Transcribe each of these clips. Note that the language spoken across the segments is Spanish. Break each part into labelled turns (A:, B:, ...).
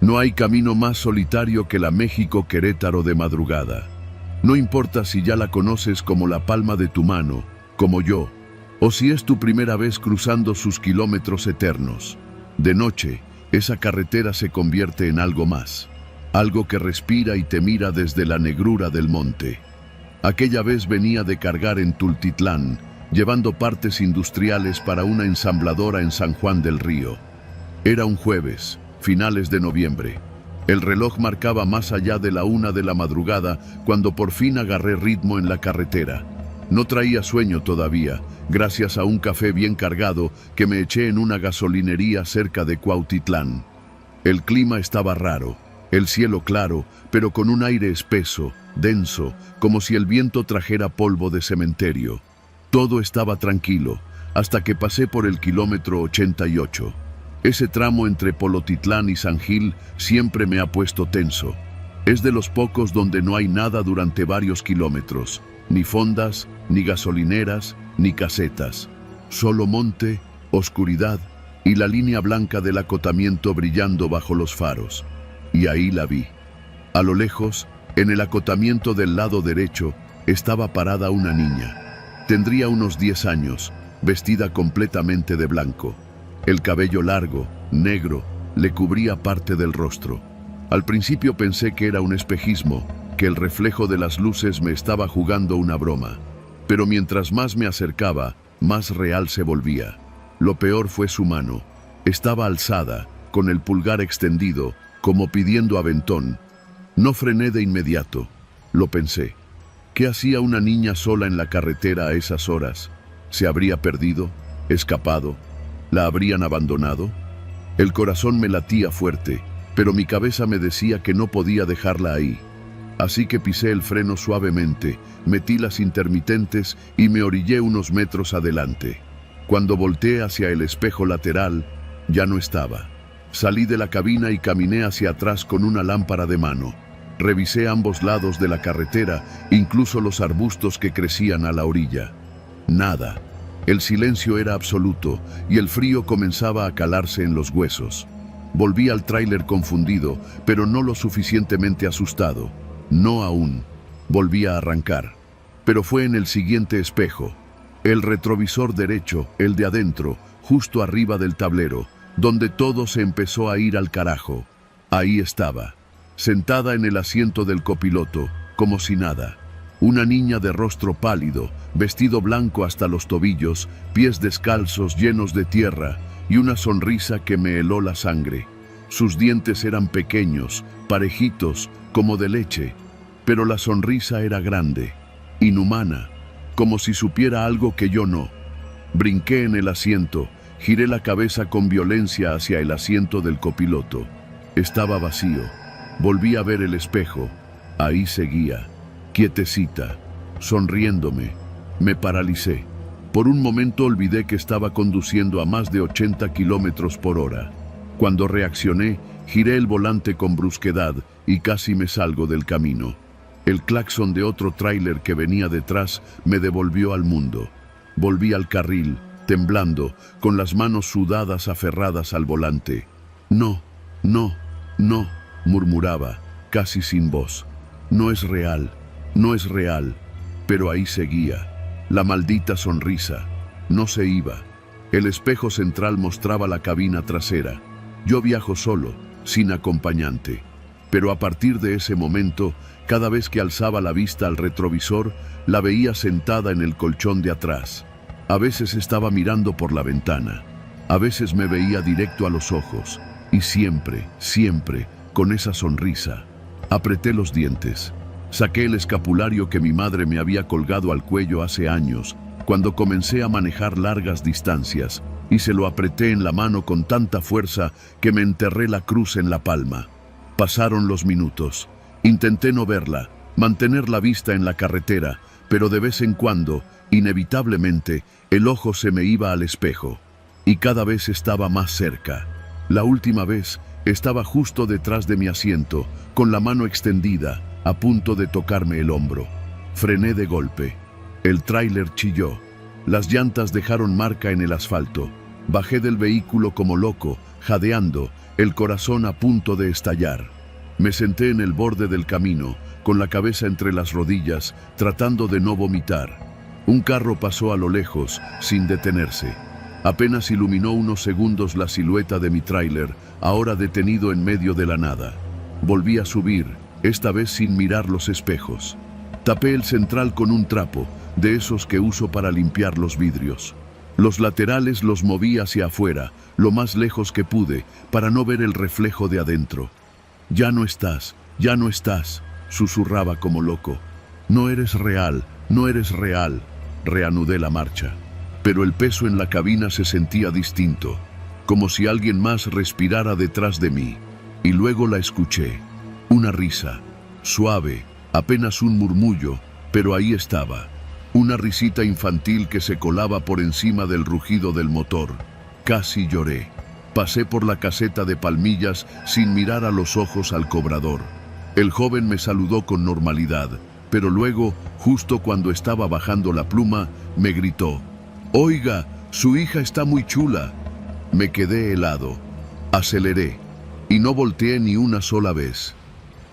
A: No hay camino más solitario que la México-Querétaro de madrugada. No importa si ya la conoces como la palma de tu mano, como yo, o si es tu primera vez cruzando sus kilómetros eternos. De noche, esa carretera se convierte en algo más, algo que respira y te mira desde la negrura del monte. Aquella vez venía de cargar en Tultitlán, llevando partes industriales para una ensambladora en San Juan del Río. Era un jueves, finales de noviembre. El reloj marcaba más allá de la 1 de la madrugada cuando por fin agarré ritmo en la carretera. No traía sueño todavía, gracias a un café bien cargado que me eché en una gasolinería cerca de Cuautitlán. El clima estaba raro, el cielo claro, pero con un aire espeso, denso, como si el viento trajera polvo de cementerio. Todo estaba tranquilo, hasta que pasé por el kilómetro 88. Ese tramo entre Polotitlán y San Gil siempre me ha puesto tenso. Es de los pocos donde no hay nada durante varios kilómetros. Ni fondas, ni gasolineras, ni casetas. Solo monte, oscuridad y la línea blanca del acotamiento brillando bajo los faros. Y ahí la vi. A lo lejos, en el acotamiento del lado derecho, estaba parada una niña. Tendría unos 10 años, vestida completamente de blanco. El cabello largo, negro, le cubría parte del rostro. Al principio pensé que era un espejismo, que el reflejo de las luces me estaba jugando una broma. Pero mientras más me acercaba, más real se volvía. Lo peor fue su mano. Estaba alzada, con el pulgar extendido, como pidiendo aventón. No frené de inmediato. Lo pensé. ¿Qué hacía una niña sola en la carretera a esas horas? ¿Se habría perdido? ¿Escapado? ¿La habrían abandonado? El corazón me latía fuerte, pero mi cabeza me decía que no podía dejarla ahí. Así que pisé el freno suavemente, metí las intermitentes y me orillé unos metros adelante. Cuando volteé hacia el espejo lateral, ya no estaba. Salí de la cabina y caminé hacia atrás con una lámpara de mano. Revisé ambos lados de la carretera, incluso los arbustos que crecían a la orilla. Nada. El silencio era absoluto y el frío comenzaba a calarse en los huesos. Volví al tráiler confundido, pero no lo suficientemente asustado. No aún. Volví a arrancar. Pero fue en el siguiente espejo. El retrovisor derecho, el de adentro, justo arriba del tablero, donde todo se empezó a ir al carajo. Ahí estaba, sentada en el asiento del copiloto, como si nada. Una niña de rostro pálido, vestido blanco hasta los tobillos, pies descalzos llenos de tierra y una sonrisa que me heló la sangre. Sus dientes eran pequeños, parejitos, como de leche, pero la sonrisa era grande, inhumana, como si supiera algo que yo no. Brinqué en el asiento, giré la cabeza con violencia hacia el asiento del copiloto. Estaba vacío. Volví a ver el espejo. Ahí seguía, quietecita, sonriéndome. Me paralicé. Por un momento olvidé que estaba conduciendo a más de 80 kilómetros por hora. Cuando reaccioné, giré el volante con brusquedad y casi me salgo del camino. El claxon de otro tráiler que venía detrás me devolvió al mundo. Volví al carril, temblando, con las manos sudadas aferradas al volante. No, no, no, murmuraba, casi sin voz. No es real, no es real. Pero ahí seguía. La maldita sonrisa. No se iba. El espejo central mostraba la cabina trasera. Yo viajo solo, sin acompañante. Pero a partir de ese momento, cada vez que alzaba la vista al retrovisor, la veía sentada en el colchón de atrás. A veces estaba mirando por la ventana. A veces me veía directo a los ojos. Y siempre, siempre, con esa sonrisa. Apreté los dientes. Saqué el escapulario que mi madre me había colgado al cuello hace años, cuando comencé a manejar largas distancias, y se lo apreté en la mano con tanta fuerza que me enterré la cruz en la palma. Pasaron los minutos. Intenté no verla, mantener la vista en la carretera, pero de vez en cuando, inevitablemente, el ojo se me iba al espejo. Y cada vez estaba más cerca. La última vez estaba justo detrás de mi asiento, con la mano extendida, a punto de tocarme el hombro. Frené de golpe. El tráiler chilló. Las llantas dejaron marca en el asfalto. Bajé del vehículo como loco, jadeando, el corazón a punto de estallar. Me senté en el borde del camino, con la cabeza entre las rodillas, tratando de no vomitar. Un carro pasó a lo lejos, sin detenerse. Apenas iluminó unos segundos la silueta de mi tráiler, ahora detenido en medio de la nada. Volví a subir, esta vez sin mirar los espejos. Tapé el central con un trapo, de esos que uso para limpiar los vidrios. Los laterales los moví hacia afuera, lo más lejos que pude, para no ver el reflejo de adentro. Ya no estás, susurraba como loco. No eres real, no eres real. Reanudé la marcha, pero el peso en la cabina se sentía distinto, como si alguien más respirara detrás de mí. Y luego la escuché, una risa, suave, apenas un murmullo, pero ahí estaba. Una risita infantil que se colaba por encima del rugido del motor. Casi lloré. Pasé por la caseta de Palmillas sin mirar a los ojos al cobrador. El joven me saludó con normalidad, pero luego, justo cuando estaba bajando la pluma, me gritó: «Oiga, su hija está muy chula». Me quedé helado. Aceleré, y no volteé ni una sola vez.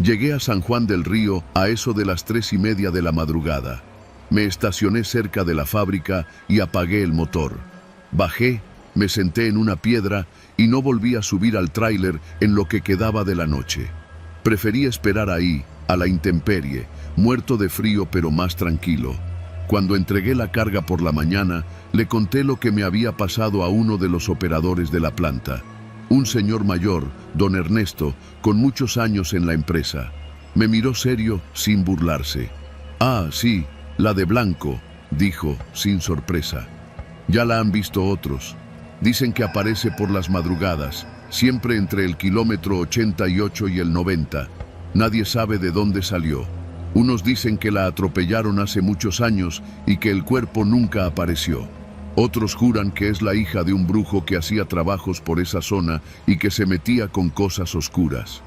A: Llegué a San Juan del Río a eso de las 3:30 de la madrugada. Me estacioné cerca de la fábrica y apagué el motor. Bajé, me senté en una piedra y no volví a subir al tráiler en lo que quedaba de la noche. Preferí esperar ahí, a la intemperie, muerto de frío pero más tranquilo. Cuando entregué la carga por la mañana, le conté lo que me había pasado a uno de los operadores de la planta. Un señor mayor, don Ernesto, con muchos años en la empresa. Me miró serio, sin burlarse. «Ah, sí, la de blanco», dijo, sin sorpresa. «Ya la han visto otros. Dicen que aparece por las madrugadas, siempre entre el kilómetro 88 y el 90. Nadie sabe de dónde salió. Unos dicen que la atropellaron hace muchos años y que el cuerpo nunca apareció. Otros juran que es la hija de un brujo que hacía trabajos por esa zona y que se metía con cosas oscuras».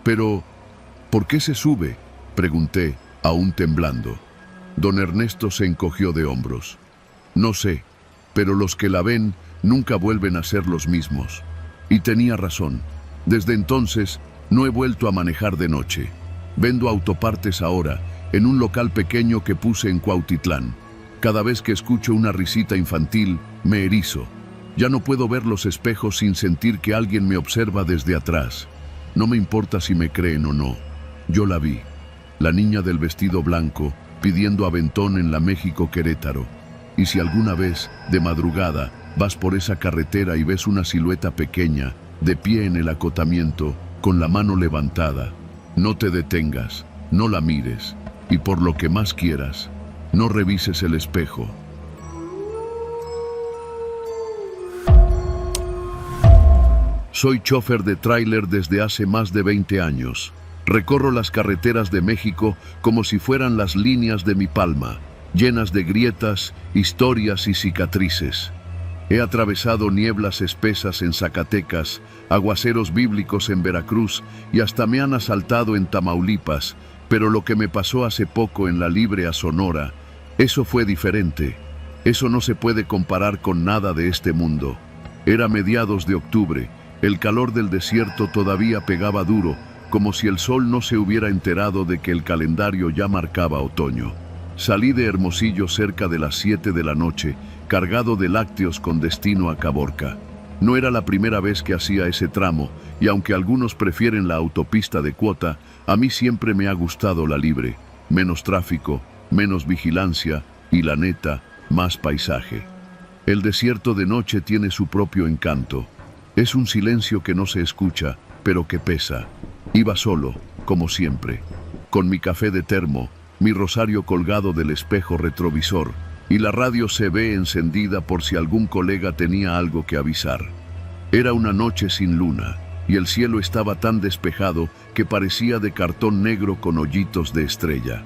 A: «Pero, ¿por qué se sube?», pregunté, aún temblando. Don Ernesto se encogió de hombros. «No sé, pero los que la ven nunca vuelven a ser los mismos». Y tenía razón. Desde entonces no he vuelto a manejar de noche. Vendo autopartes ahora, en un local pequeño que puse en Cuautitlán. Cada vez que escucho una risita infantil, me erizo. Ya no puedo ver los espejos sin sentir que alguien me observa desde atrás. No me importa si me creen o no. Yo la vi. La niña del vestido blanco, pidiendo aventón en la México Querétaro. Y si alguna vez, de madrugada, vas por esa carretera y ves una silueta pequeña, de pie en el acotamiento, con la mano levantada, no te detengas, no la mires, y por lo que más quieras, no revises el espejo. Soy chofer de tráiler desde hace más de 20 años. Recorro las carreteras de México como si fueran las líneas de mi palma, llenas de grietas, historias y cicatrices. He atravesado nieblas espesas en Zacatecas, aguaceros bíblicos en Veracruz y hasta me han asaltado en Tamaulipas, pero lo que me pasó hace poco en la Libre a Sonora, eso fue diferente. Eso no se puede comparar con nada de este mundo. Era mediados de octubre, el calor del desierto todavía pegaba duro, como si el sol no se hubiera enterado de que el calendario ya marcaba otoño. Salí de Hermosillo cerca de las 7 de la noche, cargado de lácteos con destino a Caborca. No era la primera vez que hacía ese tramo, y aunque algunos prefieren la autopista de cuota, a mí siempre me ha gustado la libre. Menos tráfico, menos vigilancia y, la neta, más paisaje. El desierto de noche tiene su propio encanto. Es un silencio que no se escucha, pero que pesa. Iba solo, como siempre, con mi café de termo, mi rosario colgado del espejo retrovisor, y la radio CB encendida por si algún colega tenía algo que avisar. Era una noche sin luna, y el cielo estaba tan despejado que parecía de cartón negro con hoyitos de estrella.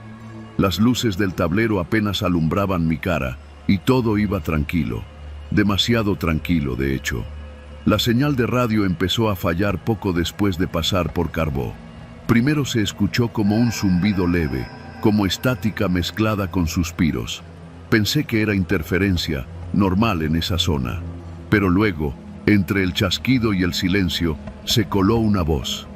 A: Las luces del tablero apenas alumbraban mi cara, y todo iba tranquilo. Demasiado tranquilo, de hecho. La señal de radio empezó a fallar poco después de pasar por Carbó. Primero se escuchó como un zumbido leve, como estática mezclada con suspiros. Pensé que era interferencia, normal en esa zona. Pero luego, Entre el chasquido y el silencio se coló una voz.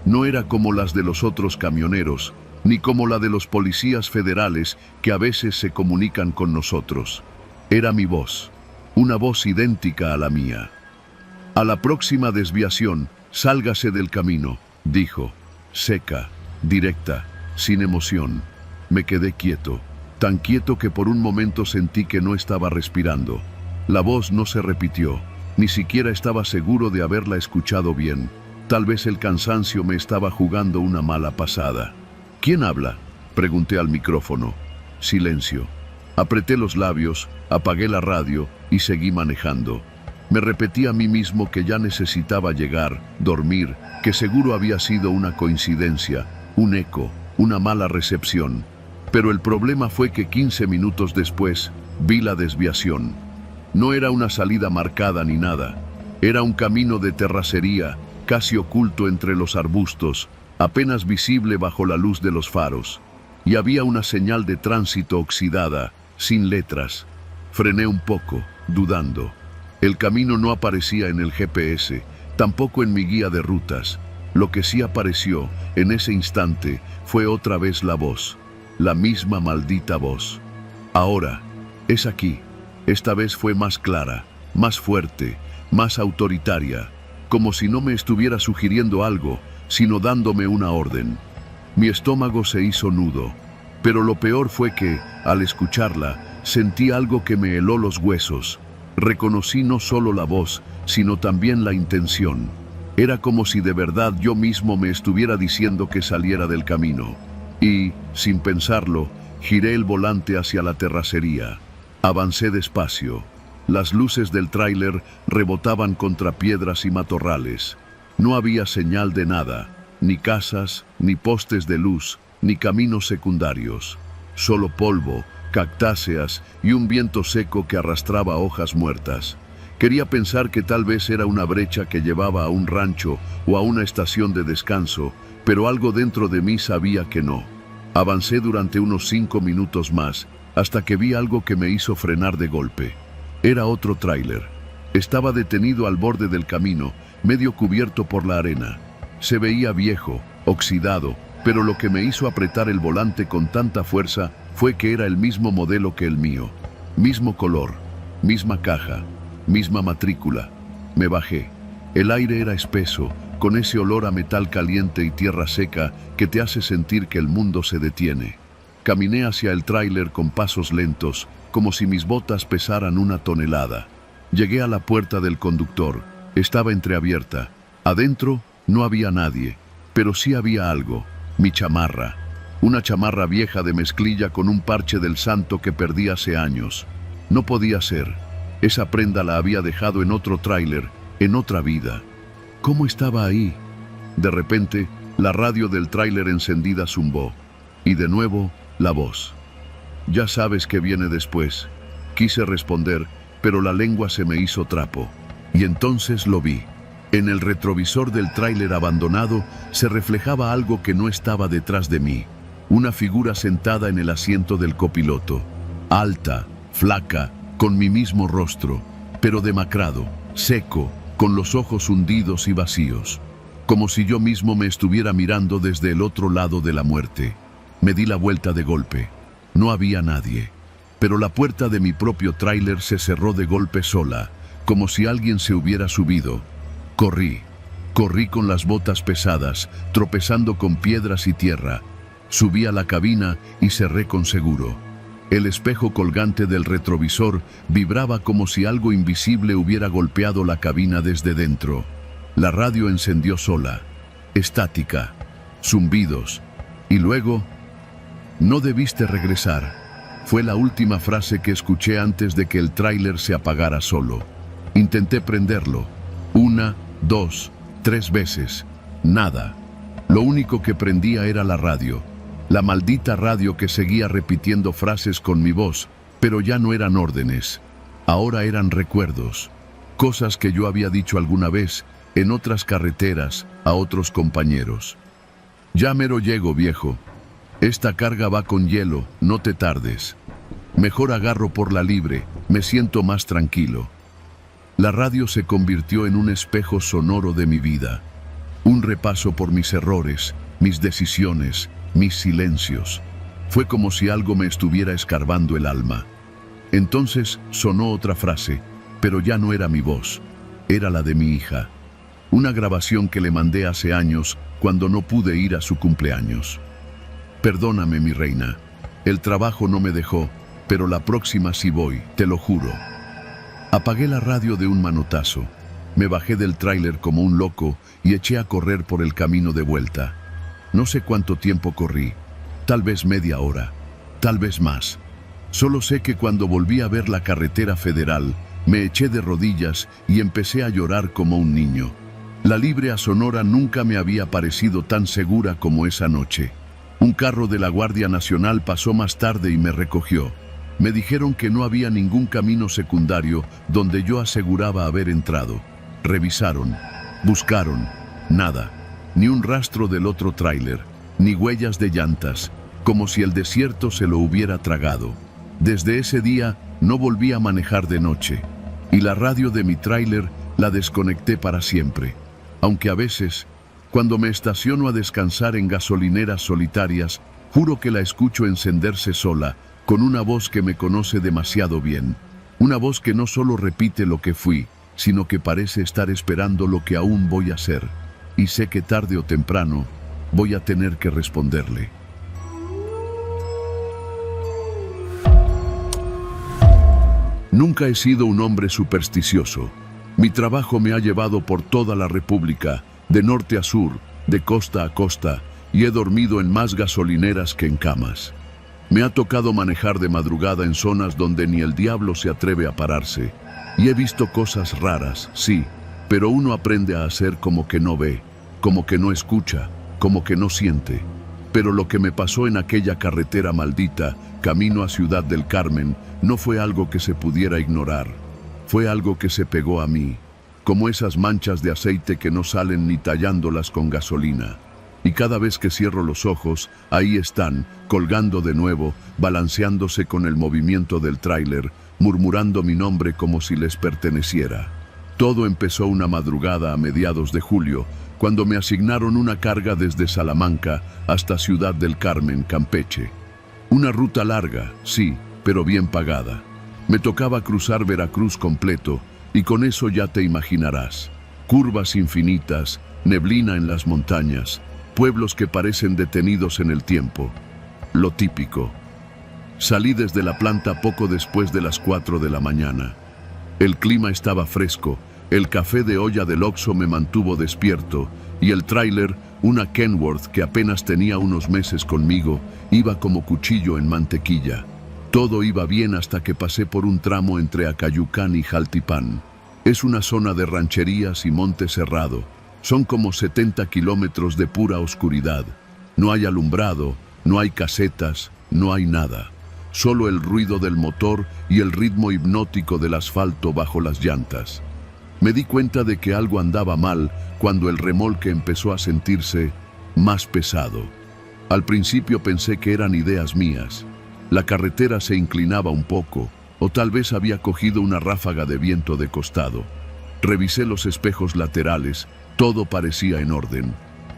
A: No era como las de los otros camioneros, ni como la de los policías federales que a veces se comunican con nosotros. Era mi voz, una voz idéntica a la mía. A la próxima desviación, sálgase del camino, dijo, seca, directa, sin emoción. Me quedé quieto, tan quieto que por un momento sentí que no estaba respirando. La voz no se repitió, ni siquiera estaba seguro de haberla escuchado bien. Tal vez el cansancio me estaba jugando una mala pasada. ¿Quién habla?, pregunté al micrófono. Silencio. Apreté los labios, apagué la radio y seguí manejando. Me repetí a mí mismo que ya necesitaba llegar, dormir, que seguro había sido una coincidencia, un eco, una mala recepción. Pero el problema fue que 15 minutos después vi la desviación. No era una salida marcada ni nada. Era un camino de terracería, casi oculto entre los arbustos, apenas visible bajo la luz de los faros. Y había una señal de tránsito oxidada, sin letras. Frené un poco, dudando. El camino no aparecía en el GPS, tampoco en mi guía de rutas. Lo que sí apareció, en ese instante, fue otra vez la voz. La misma maldita voz. Ahora, es aquí. Esta vez fue más clara, más fuerte, más autoritaria, como si no me estuviera sugiriendo algo, sino dándome una orden. Mi estómago se hizo nudo, pero lo peor fue que, al escucharla, sentí algo que me heló los huesos. Reconocí no solo la voz, sino también la intención. Era como si de verdad yo mismo me estuviera diciendo que saliera del camino. Y, sin pensarlo, giré el volante hacia la terracería. Avancé despacio. Las luces del tráiler rebotaban contra piedras y matorrales. No había señal de nada, ni casas, ni postes de luz, ni caminos secundarios. Solo polvo, cactáceas y un viento seco que arrastraba hojas muertas. Quería pensar que tal vez era una brecha que llevaba a un rancho o a una estación de descanso, pero algo dentro de mí sabía que no. Avancé durante unos 5 minutos más, hasta que vi algo que me hizo frenar de golpe. Era otro tráiler. Estaba detenido al borde del camino, medio cubierto por la arena. Se veía viejo, oxidado, pero lo que me hizo apretar el volante con tanta fuerza fue que era el mismo modelo que el mío. Mismo color, misma caja, misma matrícula. Me bajé. El aire era espeso, con ese olor a metal caliente y tierra seca que te hace sentir que el mundo se detiene. Caminé hacia el tráiler con pasos lentos, como si mis botas pesaran 1 tonelada. Llegué a la puerta del conductor. Estaba entreabierta. Adentro no había nadie, pero sí había algo. Mi chamarra. Una chamarra vieja de mezclilla con un parche del santo que perdí hace años. No podía ser. Esa prenda la había dejado en otro tráiler, en otra vida. ¿Cómo estaba ahí? De repente, la radio del tráiler encendida zumbó. Y de nuevo, la voz. Ya sabes qué viene después. Quise responder, pero la lengua se me hizo trapo. Y entonces lo vi. En el retrovisor del tráiler abandonado se reflejaba algo que no estaba detrás de mí. Una figura sentada en el asiento del copiloto. Alta, flaca, con mi mismo rostro, pero demacrado, seco, con los ojos hundidos y vacíos. Como si yo mismo me estuviera mirando desde el otro lado de la muerte. Me di la vuelta de golpe. No había nadie. Pero la puerta de mi propio tráiler se cerró de golpe sola, como si alguien se hubiera subido. Corrí con las botas pesadas, tropezando con piedras y tierra. Subí a la cabina y cerré con seguro. El espejo colgante del retrovisor vibraba como si algo invisible hubiera golpeado la cabina desde dentro. La radio encendió sola, estática, zumbidos, y luego, «No debiste regresar». Fue la última frase que escuché antes de que el tráiler se apagara solo. Intenté prenderlo. 1, 2, 3 veces. Nada. Lo único que prendía era la radio. La maldita radio que seguía repitiendo frases con mi voz, pero ya no eran órdenes. Ahora eran recuerdos. Cosas que yo había dicho alguna vez, en otras carreteras, a otros compañeros. «Ya mero llego, viejo. Esta carga va con hielo, no te tardes. Mejor agarro por la libre, me siento más tranquilo». La radio se convirtió en un espejo sonoro de mi vida, un repaso por mis errores, mis decisiones, mis silencios. Fue como si algo me estuviera escarbando el alma. Entonces sonó otra frase, pero ya no era mi voz, era la de mi hija. Una grabación que le mandé hace años cuando no pude ir a su cumpleaños. Perdóname, mi reina. El trabajo no me dejó, pero la próxima sí voy, te lo juro. Apagué la radio de un manotazo. Me bajé del tráiler como un loco y eché a correr por el camino de vuelta. No sé cuánto tiempo corrí, tal vez media hora, tal vez más. Solo sé que cuando volví a ver la carretera federal, me eché de rodillas y empecé a llorar como un niño. La libre a Sonora nunca me había parecido tan segura como esa noche. Un carro de la Guardia Nacional pasó más tarde y me recogió. Me dijeron que no había ningún camino secundario donde yo aseguraba haber entrado. Revisaron, buscaron, nada. Ni un rastro del otro tráiler, ni huellas de llantas, como si el desierto se lo hubiera tragado. Desde ese día no volví a manejar de noche, y la radio de mi tráiler la desconecté para siempre. Aunque a veces, cuando me estaciono a descansar en gasolineras solitarias, juro que la escucho encenderse sola, con una voz que me conoce demasiado bien. Una voz que no solo repite lo que fui, sino que parece estar esperando lo que aún voy a ser. Y sé que tarde o temprano voy a tener que responderle. Nunca he sido un hombre supersticioso. Mi trabajo me ha llevado por toda la República, de norte a sur, de costa a costa, y he dormido en más gasolineras que en camas. Me ha tocado manejar de madrugada en zonas donde ni el diablo se atreve a pararse. Y he visto cosas raras, sí, pero uno aprende a hacer como que no ve, como que no escucha, como que no siente. Pero lo que me pasó en aquella carretera maldita, camino a Ciudad del Carmen, no fue algo que se pudiera ignorar. Fue algo que se pegó a mí, como esas manchas de aceite que no salen ni tallándolas con gasolina. Y cada vez que cierro los ojos, ahí están, colgando de nuevo, balanceándose con el movimiento del tráiler, murmurando mi nombre como si les perteneciera. Todo empezó una madrugada a mediados de julio, cuando me asignaron una carga desde Salamanca hasta Ciudad del Carmen, Campeche. Una ruta larga, sí, pero bien pagada. Me tocaba cruzar Veracruz completo, y con eso ya te imaginarás. Curvas infinitas, neblina en las montañas, pueblos que parecen detenidos en el tiempo. Lo típico. Salí desde la planta poco después de las 4 de la mañana. El clima estaba fresco, el café de olla del Oxxo me mantuvo despierto, y el tráiler, una Kenworth que apenas tenía unos meses conmigo, iba como cuchillo en mantequilla. Todo iba bien hasta que pasé por un tramo entre Acayucán y Jaltipán. Es una zona de rancherías y monte cerrado. Son como 70 kilómetros de pura oscuridad. No hay alumbrado, no hay casetas, no hay nada. Solo el ruido del motor y el ritmo hipnótico del asfalto bajo las llantas. Me di cuenta de que algo andaba mal cuando el remolque empezó a sentirse más pesado. Al principio pensé que eran ideas mías. La carretera se inclinaba un poco, o tal vez había cogido una ráfaga de viento de costado. Revisé los espejos laterales, todo parecía en orden,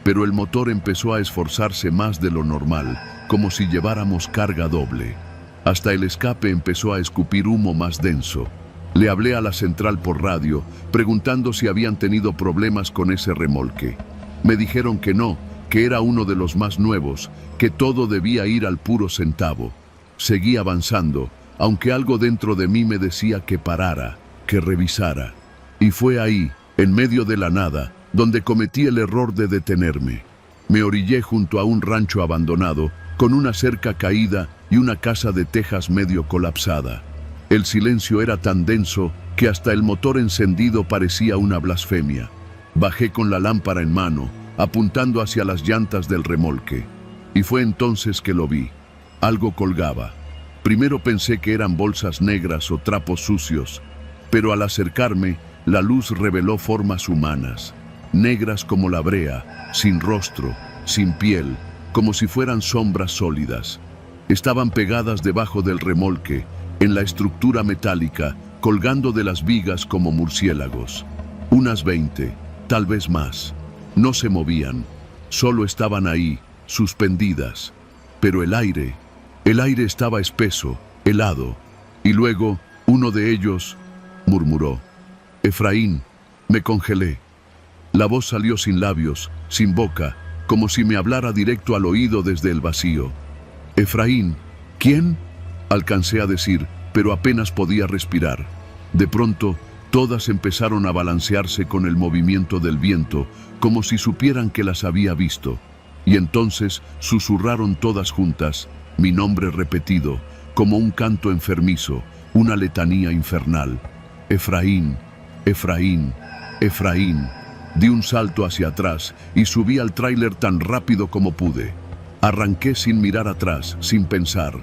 A: pero el motor empezó a esforzarse más de lo normal, como si lleváramos carga doble. Hasta el escape empezó a escupir humo más denso. Le hablé a la central por radio, preguntando si habían tenido problemas con ese remolque. Me dijeron que no, que era uno de los más nuevos, que todo debía ir al puro centavo. Seguí avanzando, aunque algo dentro de mí me decía que parara, que revisara. Y fue ahí, en medio de la nada, donde cometí el error de detenerme. Me orillé junto a un rancho abandonado, con una cerca caída y una casa de tejas medio colapsada. El silencio era tan denso que hasta el motor encendido parecía una blasfemia. Bajé con la lámpara en mano, apuntando hacia las llantas del remolque. Y fue entonces que lo vi. Algo colgaba. Primero pensé que eran bolsas negras o trapos sucios, pero al acercarme, la luz reveló formas humanas, negras como la brea, sin rostro, sin piel, como si fueran sombras sólidas. Estaban pegadas debajo del remolque, en la estructura metálica, colgando de las vigas como murciélagos. Unas 20, tal vez más. No se movían, solo estaban ahí, suspendidas. Pero el aire estaba espeso, helado. Y luego, uno de ellos murmuró: Efraín. Me congelé. La voz salió sin labios, sin boca, como si me hablara directo al oído desde el vacío. Efraín. ¿Quién? Alcancé a decir, pero apenas podía respirar. De pronto, todas empezaron a balancearse con el movimiento del viento, como si supieran que las había visto. Y entonces susurraron todas juntas, mi nombre repetido, como un canto enfermizo, una letanía infernal. Efraín, Efraín, Efraín. Di un salto hacia atrás y subí al tráiler tan rápido como pude. Arranqué sin mirar atrás, sin pensar.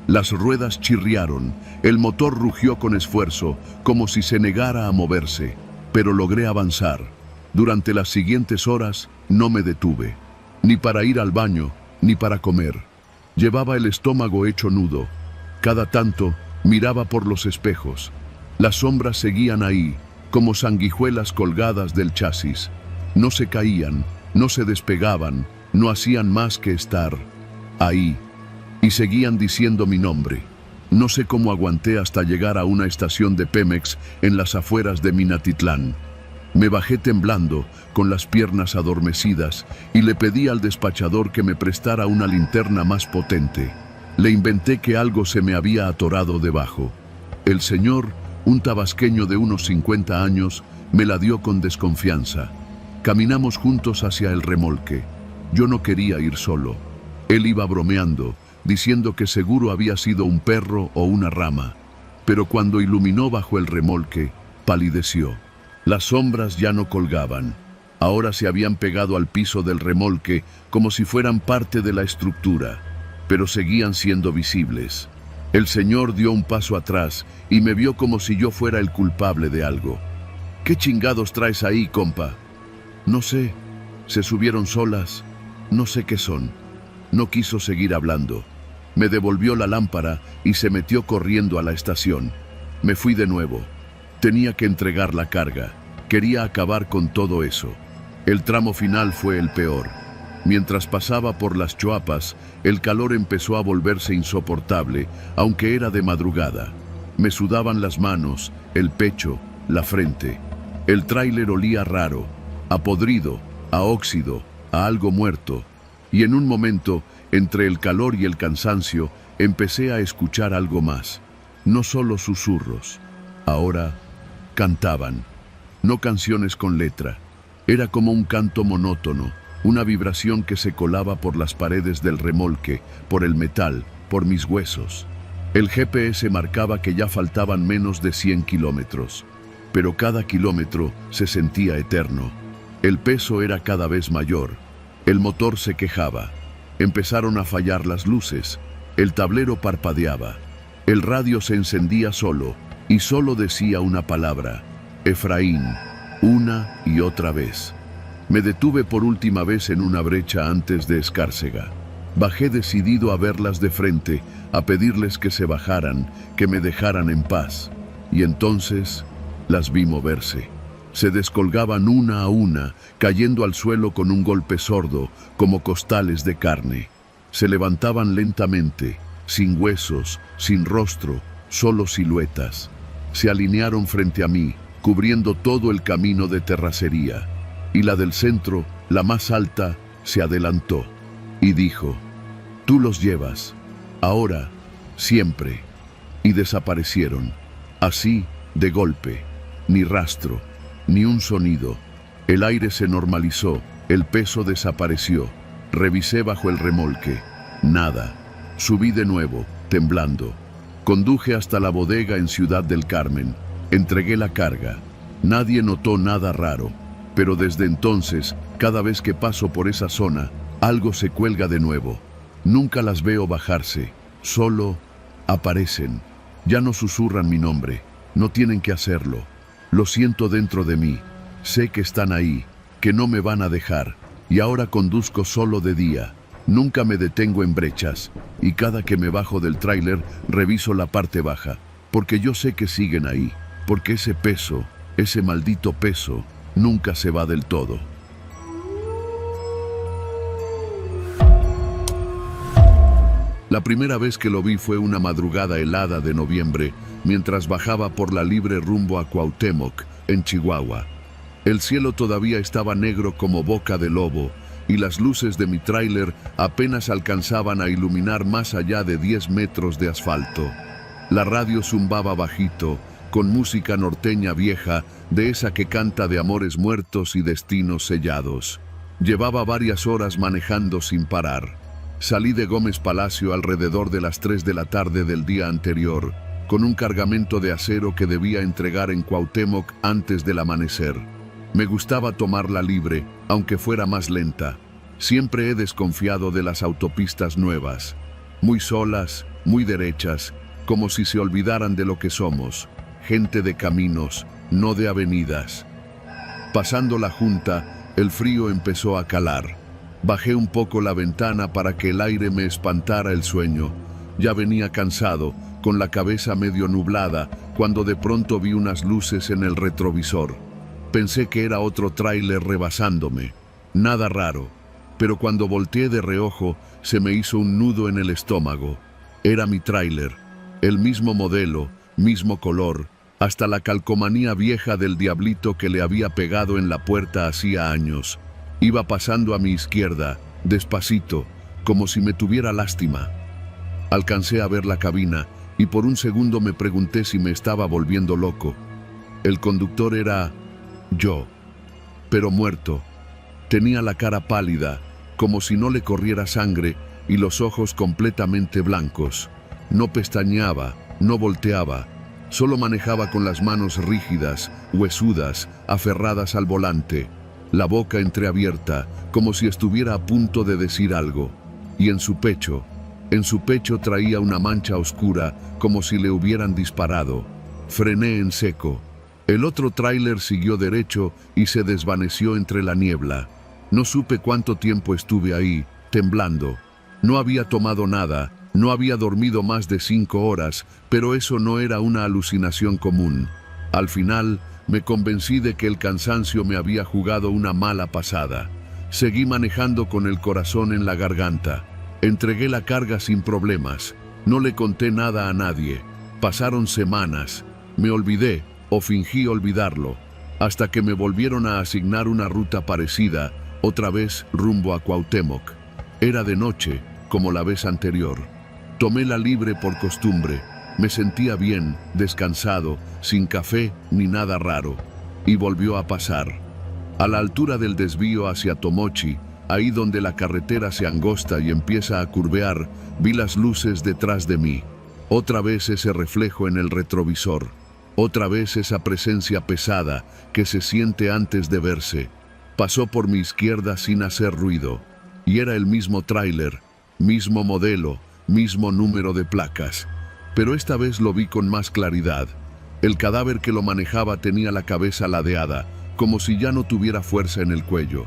A: Las ruedas chirriaron, el motor rugió con esfuerzo, como si se negara a moverse, pero logré avanzar. Durante las siguientes horas no me detuve, ni para ir al baño, ni para comer. Llevaba el estómago hecho nudo. Cada tanto miraba por los espejos. Las sombras seguían ahí, como sanguijuelas colgadas del chasis. No se caían, no se despegaban, no hacían más que estar ahí. Y seguían diciendo mi nombre. No sé cómo aguanté hasta llegar a una estación de Pemex en las afueras de Minatitlán. Me bajé temblando, con las piernas adormecidas, y le pedí al despachador que me prestara una linterna más potente. Le inventé que algo se me había atorado debajo. El señor, un tabasqueño de unos 50 años, me la dio con desconfianza. Caminamos juntos hacia el remolque. Yo no quería ir solo. Él iba bromeando, diciendo que seguro había sido un perro o una rama. Pero cuando iluminó bajo el remolque, palideció. Las sombras ya no colgaban. Ahora se habían pegado al piso del remolque como si fueran parte de la estructura, pero seguían siendo visibles. El señor dio un paso atrás y me vio como si yo fuera el culpable de algo. ¿Qué chingados traes ahí, compa? No sé. Se subieron solas. No sé qué son. No quiso seguir hablando. Me devolvió la lámpara y se metió corriendo a la estación. Me fui de nuevo. Tenía que entregar la carga. Quería acabar con todo eso. El tramo final fue el peor. Mientras pasaba por las Choapas, el calor empezó a volverse insoportable, aunque era de madrugada. Me sudaban las manos, el pecho, la frente. El tráiler olía raro, a podrido, a óxido, a algo muerto. Y en un momento, entre el calor y el cansancio, empecé a escuchar algo más. No solo susurros. Ahora cantaban. No canciones con letra. Era como un canto monótono, una vibración que se colaba por las paredes del remolque, por el metal, por mis huesos. El GPS marcaba que ya faltaban menos de 100 kilómetros, pero cada kilómetro se sentía eterno. El peso era cada vez mayor. El motor se quejaba. Empezaron a fallar las luces. El tablero parpadeaba. El radio se encendía solo, y solo decía una palabra: Efraín, una y otra vez. Me detuve por última vez en una brecha antes de Escárcega. Bajé decidido a verlas de frente, a pedirles que se bajaran, que me dejaran en paz. Y entonces las vi moverse. Se descolgaban una a una, cayendo al suelo con un golpe sordo, como costales de carne. Se levantaban lentamente, sin huesos, sin rostro, solo siluetas. Se alinearon frente a mí, cubriendo todo el camino de terracería. Y la del centro, la más alta, se adelantó y dijo: «Tú los llevas, ahora, siempre». Y desaparecieron, así, de golpe, ni rastro, ni un sonido. El aire se normalizó, el peso desapareció. Revisé bajo el remolque, nada. Subí de nuevo, temblando. Conduje hasta la bodega en Ciudad del Carmen. Entregué la carga. Nadie notó nada raro, pero desde entonces, cada vez que paso por esa zona, algo se cuelga de nuevo. Nunca las veo bajarse, solo aparecen. Ya no susurran mi nombre, no tienen que hacerlo. Lo siento dentro de mí, sé que están ahí, que no me van a dejar, y ahora conduzco solo de día. Nunca me detengo en brechas, y cada que me bajo del tráiler reviso la parte baja, porque yo sé que siguen ahí. porque ese peso, ese maldito peso, nunca se va del todo. La primera vez que lo vi fue una madrugada helada de noviembre, mientras bajaba por la Libre rumbo a Cuauhtémoc, en Chihuahua. El cielo todavía estaba negro como boca de lobo, y las luces de mi tráiler apenas alcanzaban a iluminar más allá de 10 metros de asfalto. La radio zumbaba bajito, con música norteña vieja, de esa que canta de amores muertos y destinos sellados. Llevaba varias horas manejando sin parar. Salí de Gómez Palacio alrededor de las 3 de la tarde del día anterior, con un cargamento de acero que debía entregar en Cuauhtémoc antes del amanecer. Me gustaba tomar la libre, aunque fuera más lenta. Siempre he desconfiado de las autopistas nuevas. Muy solas, muy derechas, como si se olvidaran de lo que somos. Gente de caminos, no de avenidas. Pasando la Junta, el frío empezó a calar. Bajé un poco la ventana para que el aire me espantara el sueño. Ya venía cansado, con la cabeza medio nublada, cuando de pronto vi unas luces en el retrovisor. Pensé que era otro tráiler rebasándome. Nada raro, pero cuando volteé de reojo, se me hizo un nudo en el estómago. Era mi tráiler, el mismo modelo, mismo color, hasta la calcomanía vieja del diablito que le había pegado en la puerta hacía años. Iba pasando a mi izquierda, despacito, como si me tuviera lástima. Alcancé a ver la cabina y por un segundo me pregunté si me estaba volviendo loco. El conductor era yo, pero muerto. Tenía la cara pálida, como si no le corriera sangre, y los ojos completamente blancos. No pestañeaba, no volteaba, solo manejaba con las manos rígidas, huesudas, aferradas al volante. La boca entreabierta, como si estuviera a punto de decir algo. Y en su pecho traía una mancha oscura, como si le hubieran disparado. Frené en seco. El otro tráiler siguió derecho y se desvaneció entre la niebla. No supe cuánto tiempo estuve ahí, temblando. No había tomado nada, no había dormido más de 5 horas, pero eso no era una alucinación común. Al final, me convencí de que el cansancio me había jugado una mala pasada. Seguí manejando con el corazón en la garganta. Entregué la carga sin problemas. No le conté nada a nadie. Pasaron semanas. Me olvidé, o fingí olvidarlo, hasta que me volvieron a asignar una ruta parecida, otra vez rumbo a Cuauhtémoc. Era de noche, como la vez anterior. Tomé la libre por costumbre. Me sentía bien, descansado, sin café ni nada raro. Y volvió a pasar. A la altura del desvío hacia Tomochi, ahí donde la carretera se angosta y empieza a curvear, vi las luces detrás de mí. Otra vez ese reflejo en el retrovisor. Otra vez esa presencia pesada que se siente antes de verse. Pasó por mi izquierda sin hacer ruido. Y era el mismo tráiler, mismo modelo, mismo número de placas. Pero esta vez lo vi con más claridad. El cadáver que lo manejaba tenía la cabeza ladeada, como si ya no tuviera fuerza en el cuello.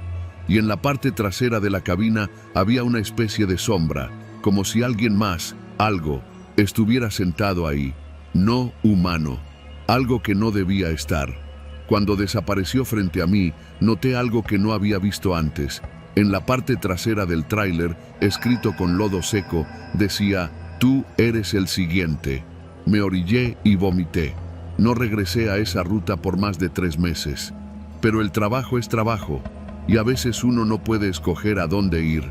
A: Y en la parte trasera de la cabina había una especie de sombra, como si alguien más, algo, estuviera sentado ahí. No humano. Algo que no debía estar. Cuando desapareció frente a mí, noté algo que no había visto antes. En la parte trasera del tráiler, escrito con lodo seco, decía: «Tú eres el siguiente». Me orillé y vomité. No regresé a esa ruta por más de 3 meses. Pero el trabajo es trabajo, y a veces uno no puede escoger a dónde ir.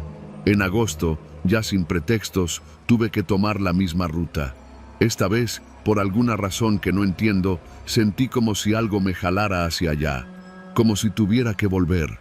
A: En agosto, ya sin pretextos, tuve que tomar la misma ruta. Esta vez, por alguna razón que no entiendo, sentí como si algo me jalara hacia allá, como si tuviera que volver.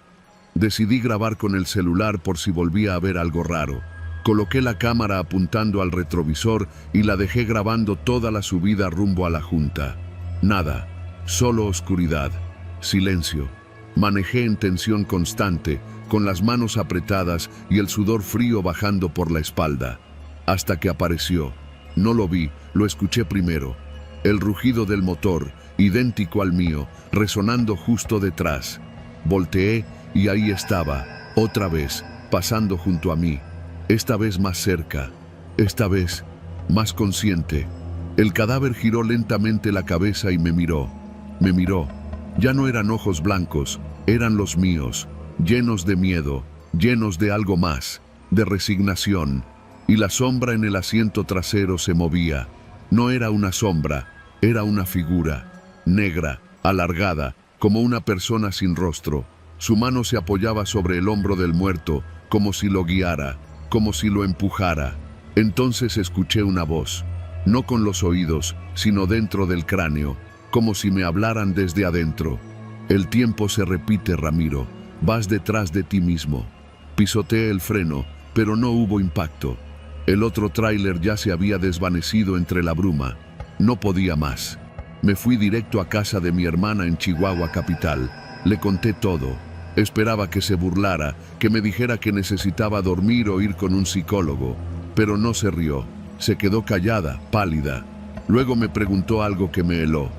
A: Decidí grabar con el celular por si volvía a ver algo raro. Coloqué la cámara apuntando al retrovisor y la dejé grabando toda la subida rumbo a la Junta. Nada, solo oscuridad, silencio. Manejé en tensión constante, con las manos apretadas y el sudor frío bajando por la espalda. Hasta que apareció. No lo vi, lo escuché primero. El rugido del motor, idéntico al mío, resonando justo detrás. Volteé y ahí estaba, otra vez, pasando junto a mí. Esta vez más cerca, esta vez más consciente. El cadáver giró lentamente la cabeza y me miró. Me miró. Ya no eran ojos blancos, eran los míos, llenos de miedo, llenos de algo más, de resignación. Y la sombra en el asiento trasero se movía. No era una sombra, era una figura, negra, alargada, como una persona sin rostro. Su mano se apoyaba sobre el hombro del muerto, como si lo guiara, como si lo empujara. Entonces escuché una voz, no con los oídos, sino dentro del cráneo, como si me hablaran desde adentro. El tiempo se repite, Ramiro. Vas detrás de ti mismo. Pisoteé el freno, pero no hubo impacto. El otro tráiler ya se había desvanecido entre la bruma. No podía más. Me fui directo a casa de mi hermana en Chihuahua capital. Le conté todo. Esperaba que se burlara, que me dijera que necesitaba dormir o ir con un psicólogo. Pero no se rió. Se quedó callada, pálida. Luego me preguntó algo que me heló.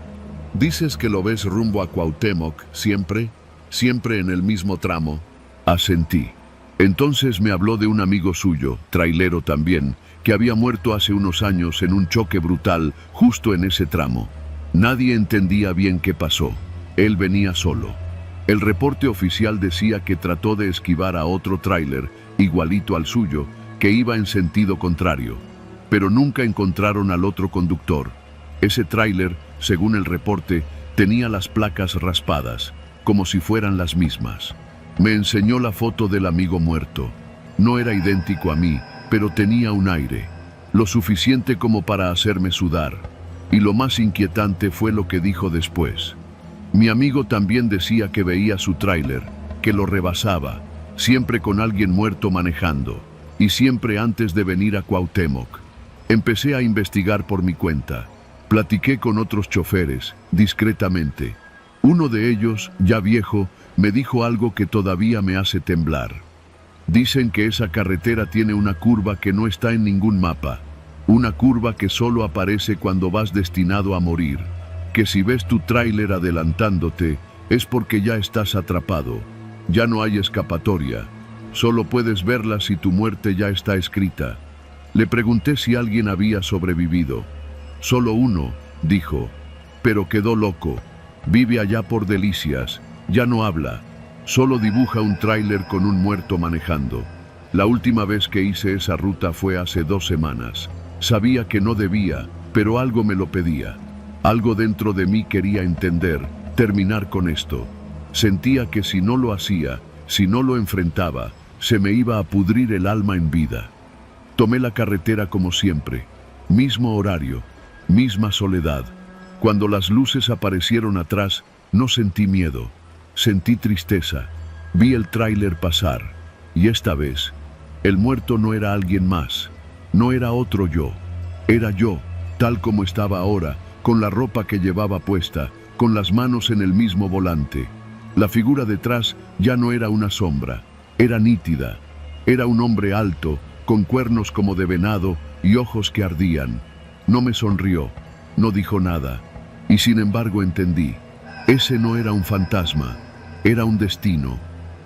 A: ¿Dices que lo ves rumbo a Cuauhtémoc siempre? ¿Siempre en el mismo tramo? Asentí. Entonces me habló de un amigo suyo, trailero también, que había muerto hace unos años en un choque brutal justo en ese tramo. Nadie entendía bien qué pasó. Él venía solo. El reporte oficial decía que trató de esquivar a otro tráiler, igualito al suyo, que iba en sentido contrario. Pero nunca encontraron al otro conductor. Ese tráiler, según el reporte, tenía las placas raspadas, como si fueran las mismas. Me enseñó la foto del amigo muerto. No era idéntico a mí, pero tenía un aire, lo suficiente como para hacerme sudar. Y lo más inquietante fue lo que dijo después. Mi amigo también decía que veía su tráiler, que lo rebasaba, siempre con alguien muerto manejando, y siempre antes de venir a Cuauhtémoc. Empecé a investigar por mi cuenta. Platiqué con otros choferes, discretamente. Uno de ellos, ya viejo, me dijo algo que todavía me hace temblar. Dicen que esa carretera tiene una curva que no está en ningún mapa. Una curva que solo aparece cuando vas destinado a morir. Que si ves tu tráiler adelantándote, es porque ya estás atrapado. Ya no hay escapatoria. Solo puedes verla si tu muerte ya está escrita. Le pregunté si alguien había sobrevivido. Solo uno, dijo, pero quedó loco. Vive allá por Delicias, ya no habla, solo dibuja un tráiler con un muerto manejando. La última vez que hice esa ruta fue hace 2 semanas. Sabía que no debía, pero algo me lo pedía. Algo dentro de mí quería entender, terminar con esto. Sentía que si no lo hacía, si no lo enfrentaba, se me iba a pudrir el alma en vida. Tomé la carretera como siempre, mismo horario, misma soledad. Cuando las luces aparecieron atrás, no sentí miedo, sentí tristeza. Vi el tráiler pasar, y esta vez, el muerto no era alguien más, no era otro yo. Era yo, tal como estaba ahora, con la ropa que llevaba puesta, con las manos en el mismo volante. La figura detrás ya no era una sombra, era nítida. Era un hombre alto, con cuernos como de venado y ojos que ardían. No me sonrió, no dijo nada. Y sin embargo entendí, ese no era un fantasma, era un destino,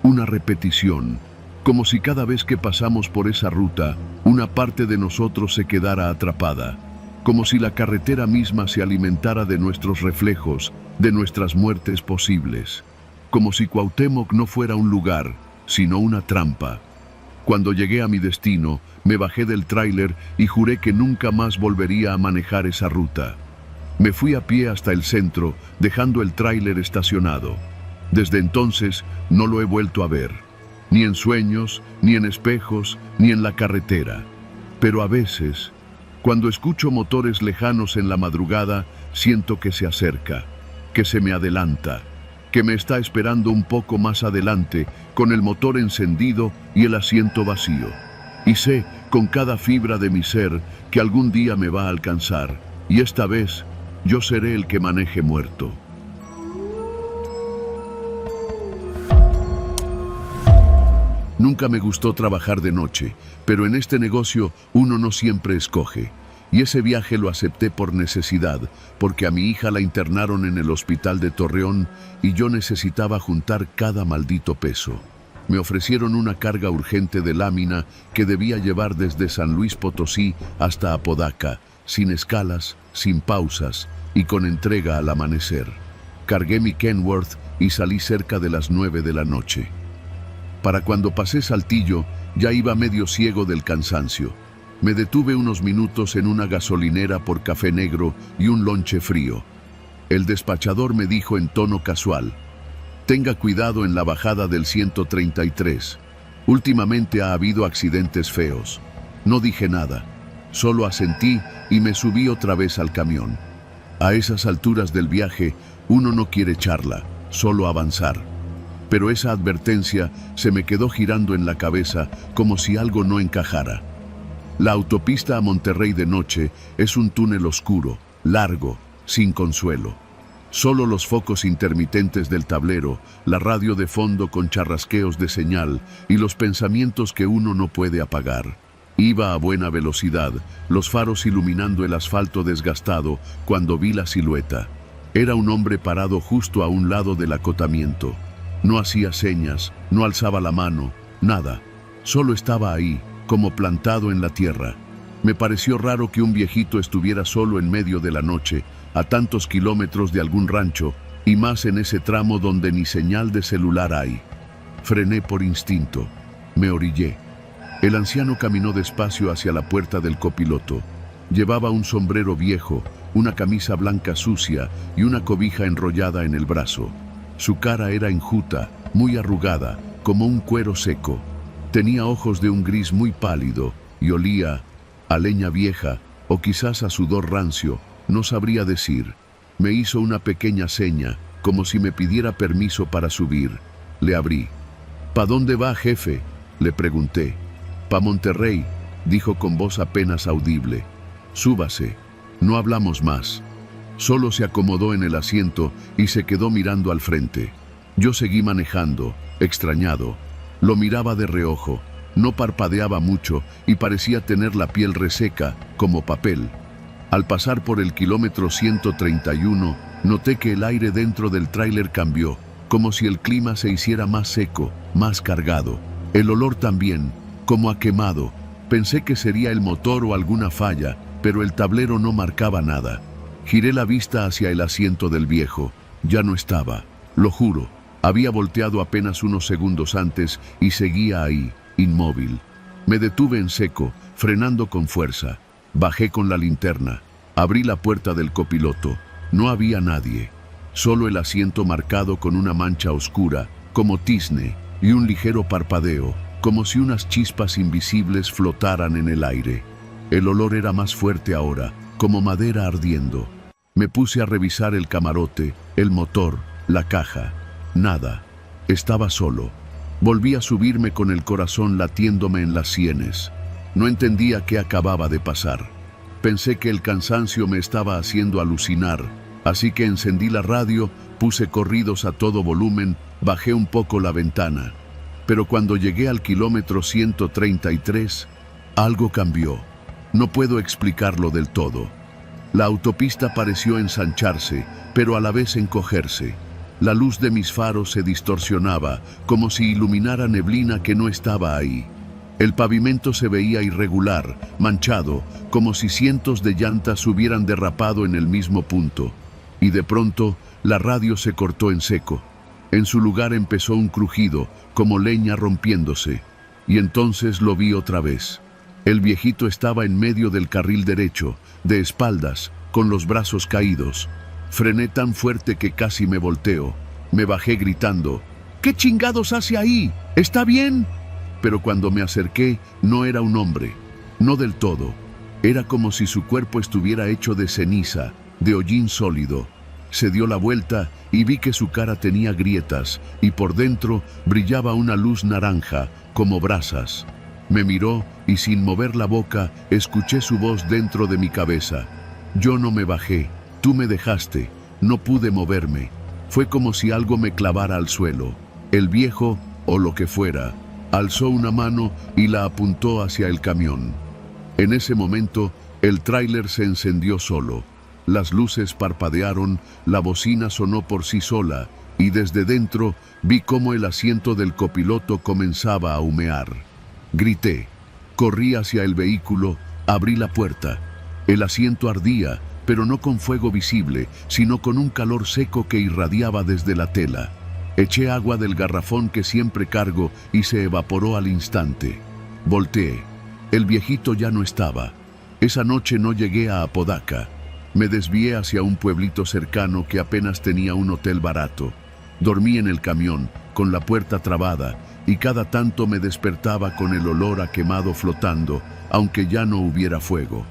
A: una repetición, como si cada vez que pasamos por esa ruta, una parte de nosotros se quedara atrapada, como si la carretera misma se alimentara de nuestros reflejos, de nuestras muertes posibles, como si Cuauhtémoc no fuera un lugar, sino una trampa. Cuando llegué a mi destino, me bajé del tráiler y juré que nunca más volvería a manejar esa ruta. Me fui a pie hasta el centro, dejando el tráiler estacionado. Desde entonces no lo he vuelto a ver, ni en sueños, ni en espejos, ni en la carretera. Pero a veces, cuando escucho motores lejanos en la madrugada, siento que se acerca, que se me adelanta, que me está esperando un poco más adelante, con el motor encendido y el asiento vacío. Y sé, con cada fibra de mi ser, que algún día me va a alcanzar, y esta vez, yo seré el que maneje muerto. Nunca me gustó trabajar de noche, pero en este negocio uno no siempre escoge. Y ese viaje lo acepté por necesidad, porque a mi hija la internaron en el hospital de Torreón y yo necesitaba juntar cada maldito peso. Me ofrecieron una carga urgente de lámina que debía llevar desde San Luis Potosí hasta Apodaca, sin escalas, sin pausas y con entrega al amanecer. Cargué mi Kenworth y salí cerca de las 9 de la noche. Para cuando pasé Saltillo, ya iba medio ciego del cansancio. Me detuve unos minutos en una gasolinera por café negro y un lonche frío. El despachador me dijo en tono casual: «Tenga cuidado en la bajada del 133. Últimamente ha habido accidentes feos». No dije nada, solo asentí y me subí otra vez al camión. A esas alturas del viaje, uno no quiere charla, solo avanzar. Pero esa advertencia se me quedó girando en la cabeza como si algo no encajara. La autopista a Monterrey de noche es un túnel oscuro, largo, sin consuelo. Solo los focos intermitentes del tablero, la radio de fondo con charrasqueos de señal y los pensamientos que uno no puede apagar. Iba a buena velocidad, los faros iluminando el asfalto desgastado cuando vi la silueta. Era un hombre parado justo a un lado del acotamiento. No hacía señas, no alzaba la mano, nada. Solo estaba ahí, como plantado en la tierra. Me pareció raro que un viejito estuviera solo en medio de la noche, a tantos kilómetros de algún rancho, y más en ese tramo donde ni señal de celular hay. Frené por instinto. Me orillé. El anciano caminó despacio hacia la puerta del copiloto. Llevaba un sombrero viejo, una camisa blanca sucia y una cobija enrollada en el brazo. Su cara era enjuta, muy arrugada, como un cuero seco. Tenía ojos de un gris muy pálido y olía a leña vieja o quizás a sudor rancio, no sabría decir. Me hizo una pequeña seña, como si me pidiera permiso para subir. Le abrí. «¿Pa dónde va, jefe?», le pregunté. «Pa Monterrey», dijo con voz apenas audible. «Súbase». No hablamos más. Solo se acomodó en el asiento y se quedó mirando al frente. Yo seguí manejando, extrañado. Lo miraba de reojo, no parpadeaba mucho y parecía tener la piel reseca, como papel. Al pasar por el kilómetro 131, noté que el aire dentro del tráiler cambió, como si el clima se hiciera más seco, más cargado. El olor también, como a quemado. Pensé que sería el motor o alguna falla, pero el tablero no marcaba nada. Giré la vista hacia el asiento del viejo. Ya no estaba, lo juro. Había volteado apenas unos segundos antes y seguía ahí, inmóvil. Me detuve en seco, frenando con fuerza. Bajé con la linterna. Abrí la puerta del copiloto. No había nadie. Solo el asiento marcado con una mancha oscura, como tizne, y un ligero parpadeo, como si unas chispas invisibles flotaran en el aire. El olor era más fuerte ahora, como madera ardiendo. Me puse a revisar el camarote, el motor, la caja. Nada. Estaba solo. Volví a subirme con el corazón latiéndome en las sienes. No entendía qué acababa de pasar. Pensé que el cansancio me estaba haciendo alucinar, así que encendí la radio, puse corridos a todo volumen, bajé un poco la ventana. Pero cuando llegué al kilómetro 133, algo cambió. No puedo explicarlo del todo. La autopista pareció ensancharse, pero a la vez encogerse. La luz de mis faros se distorsionaba, como si iluminara neblina que no estaba ahí. El pavimento se veía irregular, manchado, como si cientos de llantas hubieran derrapado en el mismo punto. Y de pronto, la radio se cortó en seco. En su lugar empezó un crujido, como leña rompiéndose. Y entonces lo vi otra vez. El viejito estaba en medio del carril derecho, de espaldas, con los brazos caídos. Frené tan fuerte que casi me volteo. Me bajé gritando: «¿Qué chingados hace ahí? ¿Está bien?». Pero cuando me acerqué, no era un hombre. No del todo. Era como si su cuerpo estuviera hecho de ceniza, de hollín sólido. Se dio la vuelta y vi que su cara tenía grietas y por dentro brillaba una luz naranja, como brasas. Me miró y sin mover la boca, escuché su voz dentro de mi cabeza. «Yo no me bajé. Tú me dejaste, no pude moverme». Fue como si algo me clavara al suelo. El viejo, o lo que fuera, alzó una mano y la apuntó hacia el camión. En ese momento, el tráiler se encendió solo. Las luces parpadearon, la bocina sonó por sí sola, y desde dentro vi cómo el asiento del copiloto comenzaba a humear. Grité. Corrí hacia el vehículo, abrí la puerta. El asiento ardía, pero no con fuego visible, sino con un calor seco que irradiaba desde la tela. Eché agua del garrafón que siempre cargo y se evaporó al instante. Volteé. El viejito ya no estaba. Esa noche no llegué a Apodaca. Me desvié hacia un pueblito cercano que apenas tenía un hotel barato. Dormí en el camión, con la puerta trabada, y cada tanto me despertaba con el olor a quemado flotando, aunque ya no hubiera fuego.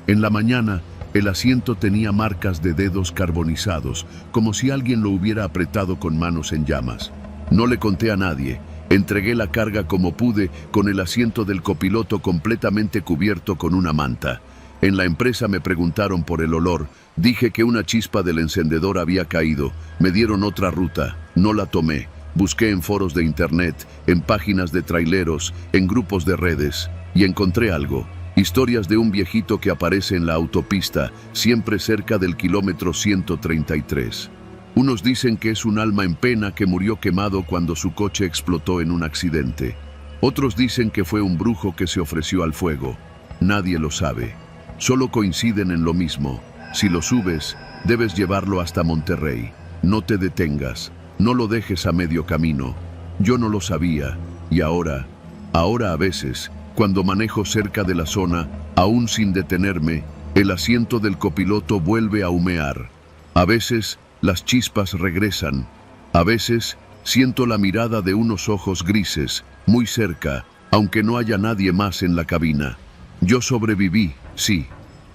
A: En la mañana, el asiento tenía marcas de dedos carbonizados, como si alguien lo hubiera apretado con manos en llamas. No le conté a nadie. Entregué la carga como pude, con el asiento del copiloto completamente cubierto con una manta. En la empresa me preguntaron por el olor. Dije que una chispa del encendedor había caído. Me dieron otra ruta. No la tomé. Busqué en foros de internet, en páginas de traileros, en grupos de redes, y encontré algo. Historias de un viejito que aparece en la autopista, siempre cerca del kilómetro 133. Unos dicen que es un alma en pena que murió quemado cuando su coche explotó en un accidente. Otros dicen que fue un brujo que se ofreció al fuego. Nadie lo sabe. Solo coinciden en lo mismo. Si lo subes, debes llevarlo hasta Monterrey. No te detengas. No lo dejes a medio camino. Yo no lo sabía. Y ahora a veces, cuando manejo cerca de la zona, aún sin detenerme, el asiento del copiloto vuelve a humear. A veces, las chispas regresan. A veces, siento la mirada de unos ojos grises, muy cerca, aunque no haya nadie más en la cabina. Yo sobreviví, sí,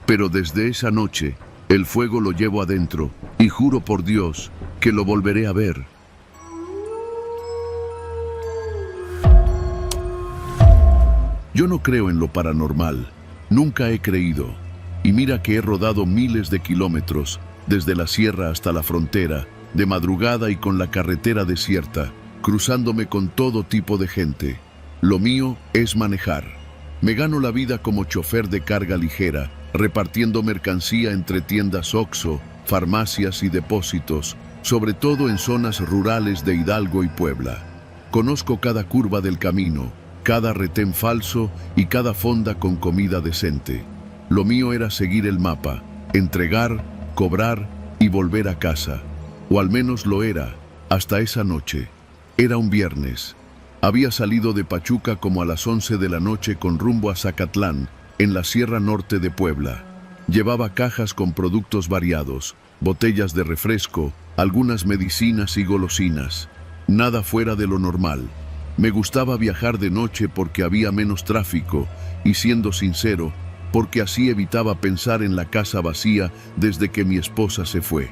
A: pero desde esa noche, el fuego lo llevo adentro, y juro por Dios que lo volveré a ver. Yo no creo en lo paranormal. Nunca he creído. Y mira que he rodado miles de kilómetros, desde la sierra hasta la frontera, de madrugada y con la carretera desierta, cruzándome con todo tipo de gente. Lo mío es manejar. Me gano la vida como chofer de carga ligera, repartiendo mercancía entre tiendas Oxxo, farmacias y depósitos, sobre todo en zonas rurales de Hidalgo y Puebla. Conozco cada curva del camino, cada retén falso y cada fonda con comida decente. Lo mío era seguir el mapa, entregar, cobrar y volver a casa. O al menos lo era, hasta esa noche. Era un viernes. Había salido de Pachuca como a las 11 de la noche con rumbo a Zacatlán, en la Sierra Norte de Puebla. Llevaba cajas con productos variados, botellas de refresco, algunas medicinas y golosinas. Nada fuera de lo normal. Me gustaba viajar de noche porque había menos tráfico y, siendo sincero, porque así evitaba pensar en la casa vacía desde que mi esposa se fue.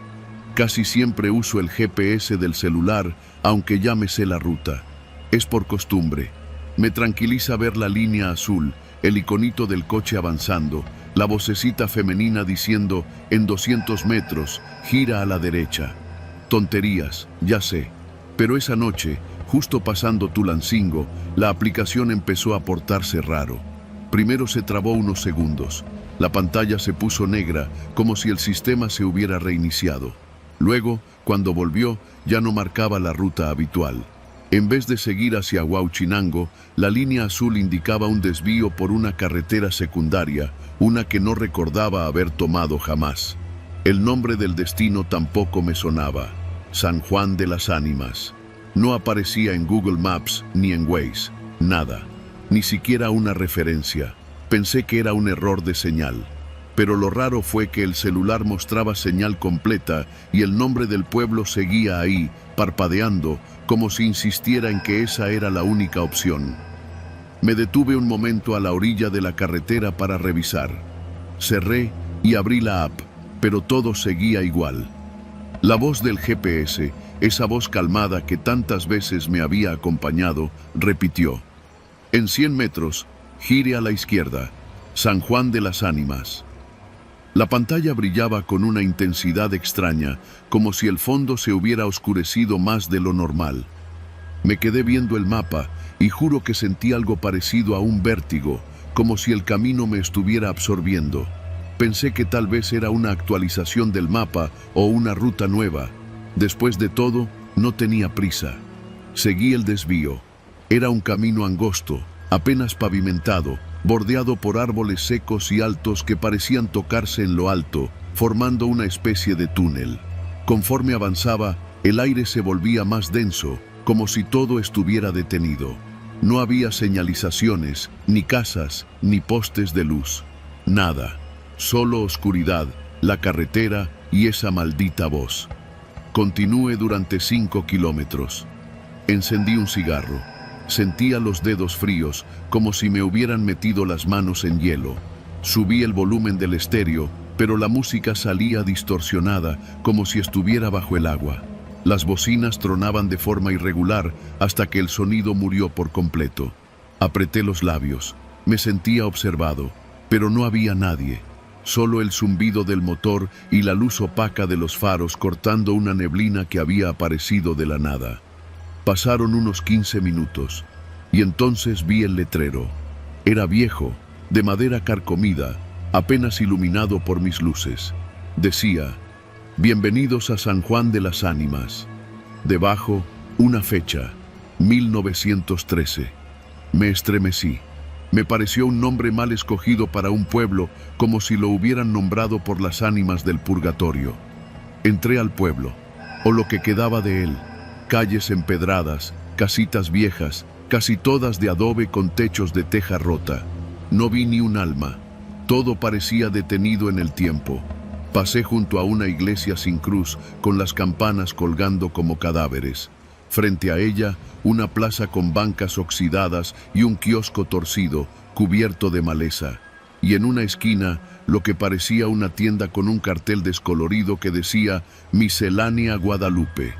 A: Casi siempre uso el GPS del celular, aunque ya me sé la ruta. Es por costumbre. Me tranquiliza ver la línea azul, el iconito del coche avanzando, la vocecita femenina diciendo, en 200 metros, gira a la derecha. Tonterías, ya sé. Pero esa noche, justo pasando Tulancingo, la aplicación empezó a portarse raro. Primero se trabó unos segundos. La pantalla se puso negra, como si el sistema se hubiera reiniciado. Luego, cuando volvió, ya no marcaba la ruta habitual. En vez de seguir hacia Huauchinango, la línea azul indicaba un desvío por una carretera secundaria, una que no recordaba haber tomado jamás. El nombre del destino tampoco me sonaba. San Juan de las Ánimas. No aparecía en Google Maps ni en Waze. Nada. Ni siquiera una referencia. Pensé que era un error de señal. Pero lo raro fue que el celular mostraba señal completa y el nombre del pueblo seguía ahí, parpadeando, como si insistiera en que esa era la única opción. Me detuve un momento a la orilla de la carretera para revisar. Cerré y abrí la app, pero todo seguía igual. La voz del GPS, esa voz calmada que tantas veces me había acompañado, repitió. En 100 metros, gire a la izquierda. San Juan de las Ánimas. La pantalla brillaba con una intensidad extraña, como si el fondo se hubiera oscurecido más de lo normal. Me quedé viendo el mapa y juro que sentí algo parecido a un vértigo, como si el camino me estuviera absorbiendo. Pensé que tal vez era una actualización del mapa o una ruta nueva. Después de todo, no tenía prisa. Seguí el desvío. Era un camino angosto, apenas pavimentado, bordeado por árboles secos y altos que parecían tocarse en lo alto, formando una especie de túnel. Conforme avanzaba, el aire se volvía más denso, como si todo estuviera detenido. No había señalizaciones, ni casas, ni postes de luz. Nada. Solo oscuridad, la carretera y esa maldita voz. Continué durante 5 kilómetros. Encendí un cigarro. Sentía los dedos fríos, como si me hubieran metido las manos en hielo. Subí el volumen del estéreo, pero la música salía distorsionada, como si estuviera bajo el agua. Las bocinas tronaban de forma irregular hasta que el sonido murió por completo. Apreté los labios. Me sentía observado, pero no había nadie. Solo el zumbido del motor y la luz opaca de los faros cortando una neblina que había aparecido de la nada. Pasaron unos 15 minutos, y entonces vi el letrero. Era viejo, de madera carcomida, apenas iluminado por mis luces. Decía: «Bienvenidos a San Juan de las Ánimas». Debajo, una fecha, 1913. Me estremecí. Me pareció un nombre mal escogido para un pueblo, como si lo hubieran nombrado por las ánimas del purgatorio. Entré al pueblo, o lo que quedaba de él. Calles empedradas, casitas viejas, casi todas de adobe con techos de teja rota. No vi ni un alma. Todo parecía detenido en el tiempo. Pasé junto a una iglesia sin cruz, con las campanas colgando como cadáveres. Frente a ella, una plaza con bancas oxidadas y un kiosco torcido, cubierto de maleza. Y en una esquina, lo que parecía una tienda con un cartel descolorido que decía «Miscelánea Guadalupe».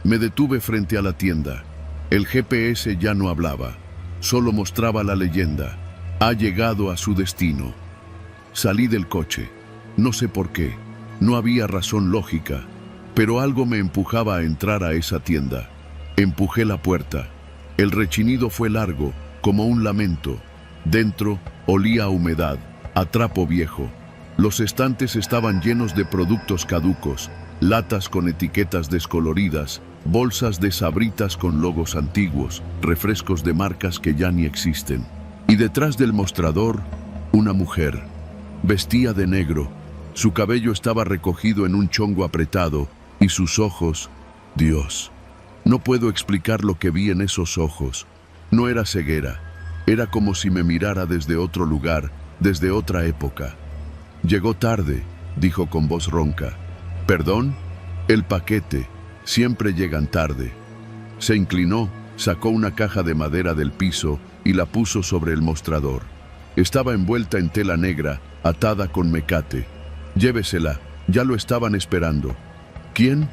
A: Me detuve frente a la tienda. El GPS ya no hablaba, solo mostraba la leyenda: «Ha llegado a su destino». Salí del coche. No sé por qué, no había razón lógica, pero algo me empujaba a entrar a esa tienda. Empujé la puerta. El rechinido fue largo, como un lamento. Dentro olía a humedad, a trapo viejo. Los estantes estaban llenos de productos caducos, latas con etiquetas descoloridas, bolsas de Sabritas con logos antiguos, refrescos de marcas que ya ni existen. Y detrás del mostrador, una mujer. Vestía de negro. Su cabello estaba recogido en un chongo apretado y sus ojos, Dios. No puedo explicar lo que vi en esos ojos. No era ceguera. Era como si me mirara desde otro lugar, desde otra época. «Llegó tarde», dijo con voz ronca. «¿Perdón?» «El paquete. Siempre llegan tarde». Se inclinó, sacó una caja de madera del piso y la puso sobre el mostrador. Estaba envuelta en tela negra, atada con mecate. «Llévesela, ya lo estaban esperando». «¿Quién?»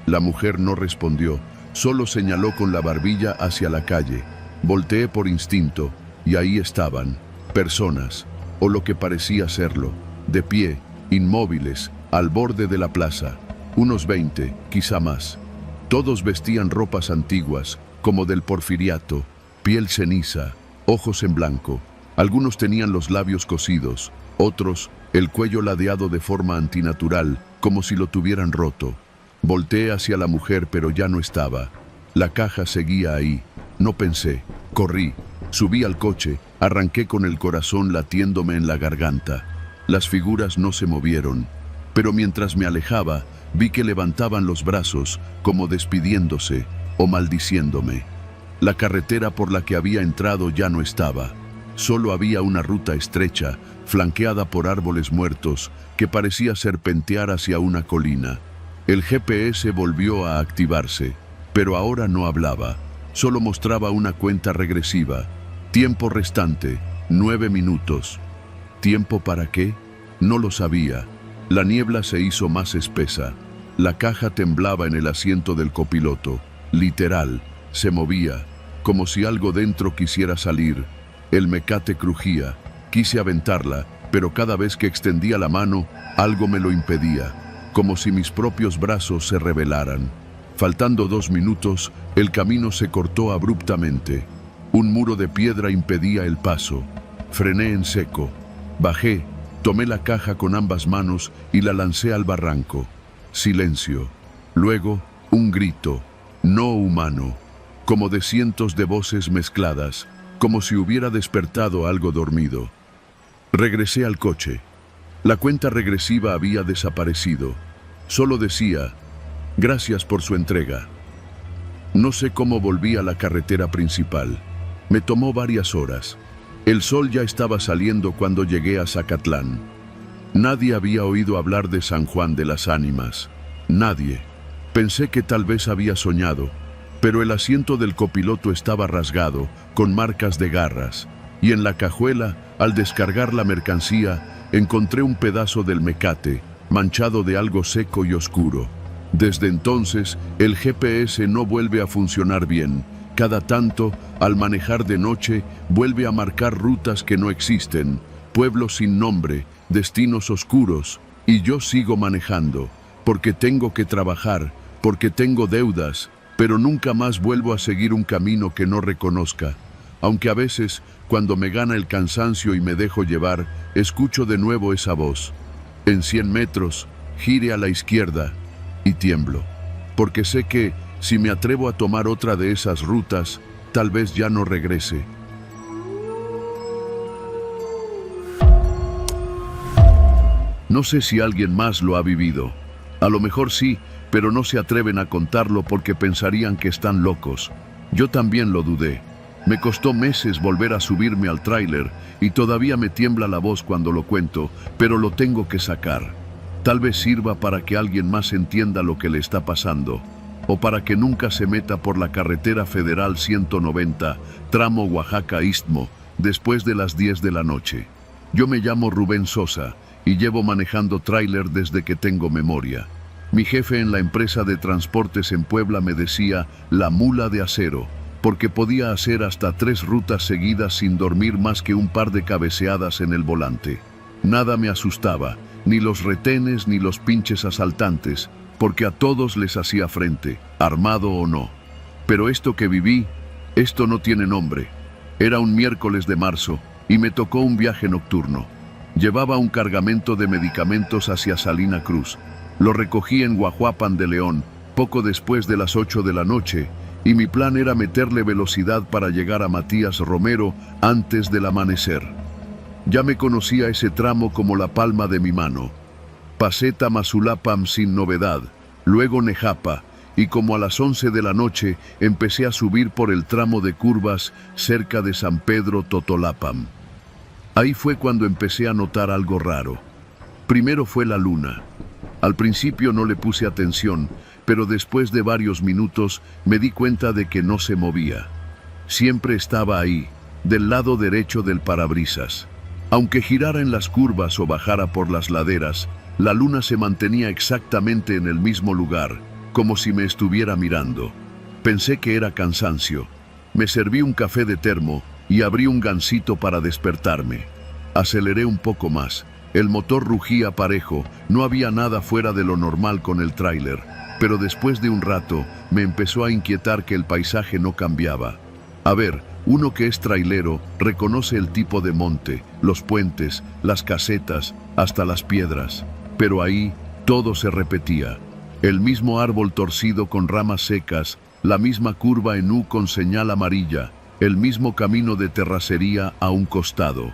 A: La mujer no respondió, solo señaló con la barbilla hacia la calle. Volteé por instinto, y ahí estaban, personas, o lo que parecía serlo, de pie, inmóviles, al borde de la plaza. Unos 20, quizá más. Todos vestían ropas antiguas, como del porfiriato, piel ceniza, ojos en blanco. Algunos tenían los labios cosidos, otros el cuello ladeado de forma antinatural, como si lo tuvieran roto. Volteé hacia la mujer, pero ya no estaba. La caja seguía ahí. No pensé. Corrí. Subí al coche. Arranqué con el corazón latiéndome en la garganta. Las figuras no se movieron. Pero mientras me alejaba, vi que levantaban los brazos, como despidiéndose o maldiciéndome. La carretera por la que había entrado ya no estaba. Solo había una ruta estrecha, flanqueada por árboles muertos, que parecía serpentear hacia una colina. El GPS volvió a activarse, pero ahora no hablaba. Solo mostraba una cuenta regresiva. Tiempo restante, 9 minutos. ¿Tiempo para qué? No lo sabía. La niebla se hizo más espesa. La caja temblaba en el asiento del copiloto. Literal, se movía, como si algo dentro quisiera salir. El mecate crujía. Quise aventarla, pero cada vez que extendía la mano, algo me lo impedía, como si mis propios brazos se rebelaran. Faltando 2 minutos, el camino se cortó abruptamente. Un muro de piedra impedía el paso. Frené en seco. Bajé, tomé la caja con ambas manos y la lancé al barranco. Silencio. Luego, un grito, no humano, como de cientos de voces mezcladas, como si hubiera despertado algo dormido. Regresé al coche. La cuenta regresiva había desaparecido. Solo decía, gracias por su entrega. No sé cómo volví a la carretera principal. Me tomó varias horas. El sol ya estaba saliendo cuando llegué a Zacatlán. Nadie había oído hablar de San Juan de las Ánimas. Nadie. Pensé que tal vez había soñado, pero el asiento del copiloto estaba rasgado, con marcas de garras, y en la cajuela, al descargar la mercancía, encontré un pedazo del mecate, manchado de algo seco y oscuro. Desde entonces, el GPS no vuelve a funcionar bien. Cada tanto, al manejar de noche, vuelve a marcar rutas que no existen, pueblos sin nombre, destinos oscuros, y yo sigo manejando, porque tengo que trabajar, porque tengo deudas, pero nunca más vuelvo a seguir un camino que no reconozca. Aunque a veces, cuando me gana el cansancio y me dejo llevar, escucho de nuevo esa voz. En 100 metros, gire a la izquierda, y tiemblo, porque sé que, si me atrevo a tomar otra de esas rutas, tal vez ya no regrese. No sé si alguien más lo ha vivido. A lo mejor sí, pero no se atreven a contarlo porque pensarían que están locos. Yo también lo dudé. Me costó meses volver a subirme al tráiler y todavía me tiembla la voz cuando lo cuento, pero lo tengo que sacar. Tal vez sirva para que alguien más entienda lo que le está pasando, o para que nunca se meta por la carretera federal 190, tramo Oaxaca-Istmo, después de las 10 de la noche. Yo me llamo Rubén Sosa y llevo manejando tráiler desde que tengo memoria. Mi jefe en la empresa de transportes en Puebla me decía la mula de acero, porque podía hacer hasta 3 rutas seguidas sin dormir más que un par de cabeceadas en el volante. Nada me asustaba, ni los retenes ni los pinches asaltantes, porque a todos les hacía frente, armado o no. Pero esto que viví, esto no tiene nombre. Era un miércoles de marzo y me tocó un viaje nocturno. Llevaba un cargamento de medicamentos hacia Salina Cruz. Lo recogí en Guajuapan de León, poco después de las 8 de la noche, y mi plan era meterle velocidad para llegar a Matías Romero antes del amanecer. Ya me conocía ese tramo como la palma de mi mano. Pasé Tamazulapam sin novedad, luego Nejapa, y como a las 11 de la noche empecé a subir por el tramo de curvas cerca de San Pedro Totolapam. Ahí fue cuando empecé a notar algo raro. Primero fue la luna. Al principio no le puse atención, pero después de varios minutos me di cuenta de que no se movía. Siempre estaba ahí, del lado derecho del parabrisas. Aunque girara en las curvas o bajara por las laderas, la luna se mantenía exactamente en el mismo lugar, como si me estuviera mirando. Pensé que era cansancio. Me serví un café de termo y abrí un gansito para despertarme. Aceleré un poco más. El motor rugía parejo, no había nada fuera de lo normal con el tráiler, pero después de un rato me empezó a inquietar que el paisaje no cambiaba. A ver, uno que es trailero reconoce el tipo de monte, los puentes, las casetas, hasta las piedras. Pero ahí todo se repetía. El mismo árbol torcido con ramas secas, la misma curva en U con señal amarilla, el mismo camino de terracería a un costado.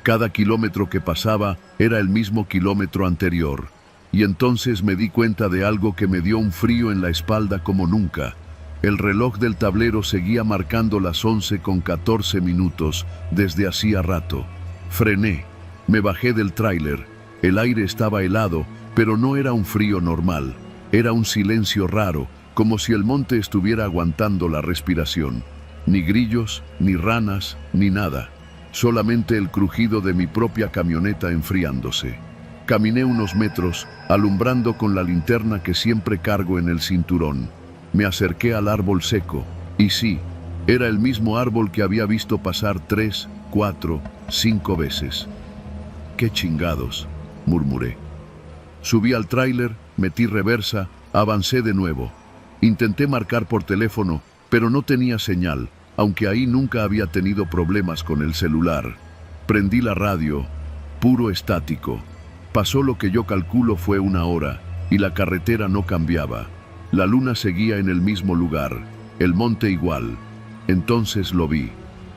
A: Cada kilómetro que pasaba era el mismo kilómetro anterior. Y entonces me di cuenta de algo que me dio un frío en la espalda como nunca. El reloj del tablero seguía marcando las 11:14 desde hacía rato. Frené, me bajé del tráiler. El aire estaba helado, pero no era un frío normal. Era un silencio raro, como si el monte estuviera aguantando la respiración. Ni grillos, ni ranas, ni nada. Solamente el crujido de mi propia camioneta enfriándose. Caminé unos metros, alumbrando con la linterna que siempre cargo en el cinturón. Me acerqué al árbol seco, y sí, era el mismo árbol que había visto pasar 3, 4, 5 veces. ¡Qué chingados!, murmuré. Subí al tráiler, metí reversa, avancé de nuevo. Intenté marcar por teléfono, pero no tenía señal, aunque ahí nunca había tenido problemas con el celular. Prendí la radio, puro estático. Pasó lo que yo calculo fue 1 hora, y la carretera no cambiaba. La luna seguía en el mismo lugar, el monte igual. Entonces lo vi,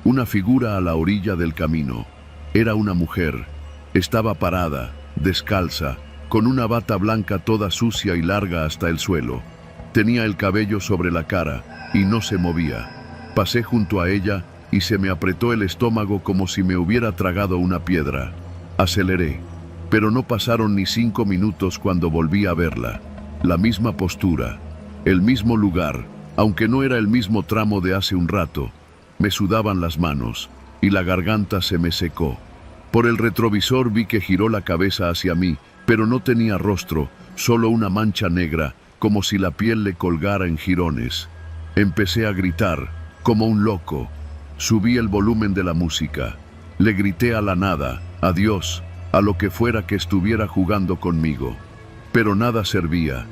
A: una figura a la orilla del camino. Era una mujer. Estaba parada, descalza, con una bata blanca toda sucia y larga hasta el suelo. Tenía el cabello sobre la cara y no se movía. Pasé junto a ella y se me apretó el estómago como si me hubiera tragado una piedra. Aceleré, pero no pasaron ni 5 minutos cuando volví a verla. La misma postura, el mismo lugar, aunque no era el mismo tramo de hace un rato. Me sudaban las manos y la garganta se me secó. Por el retrovisor vi que giró la cabeza hacia mí, pero no tenía rostro, solo una mancha negra, como si la piel le colgara en jirones. Empecé a gritar, como un loco. Subí el volumen de la música. Le grité a la nada, a Dios, a lo que fuera que estuviera jugando conmigo. Pero nada servía.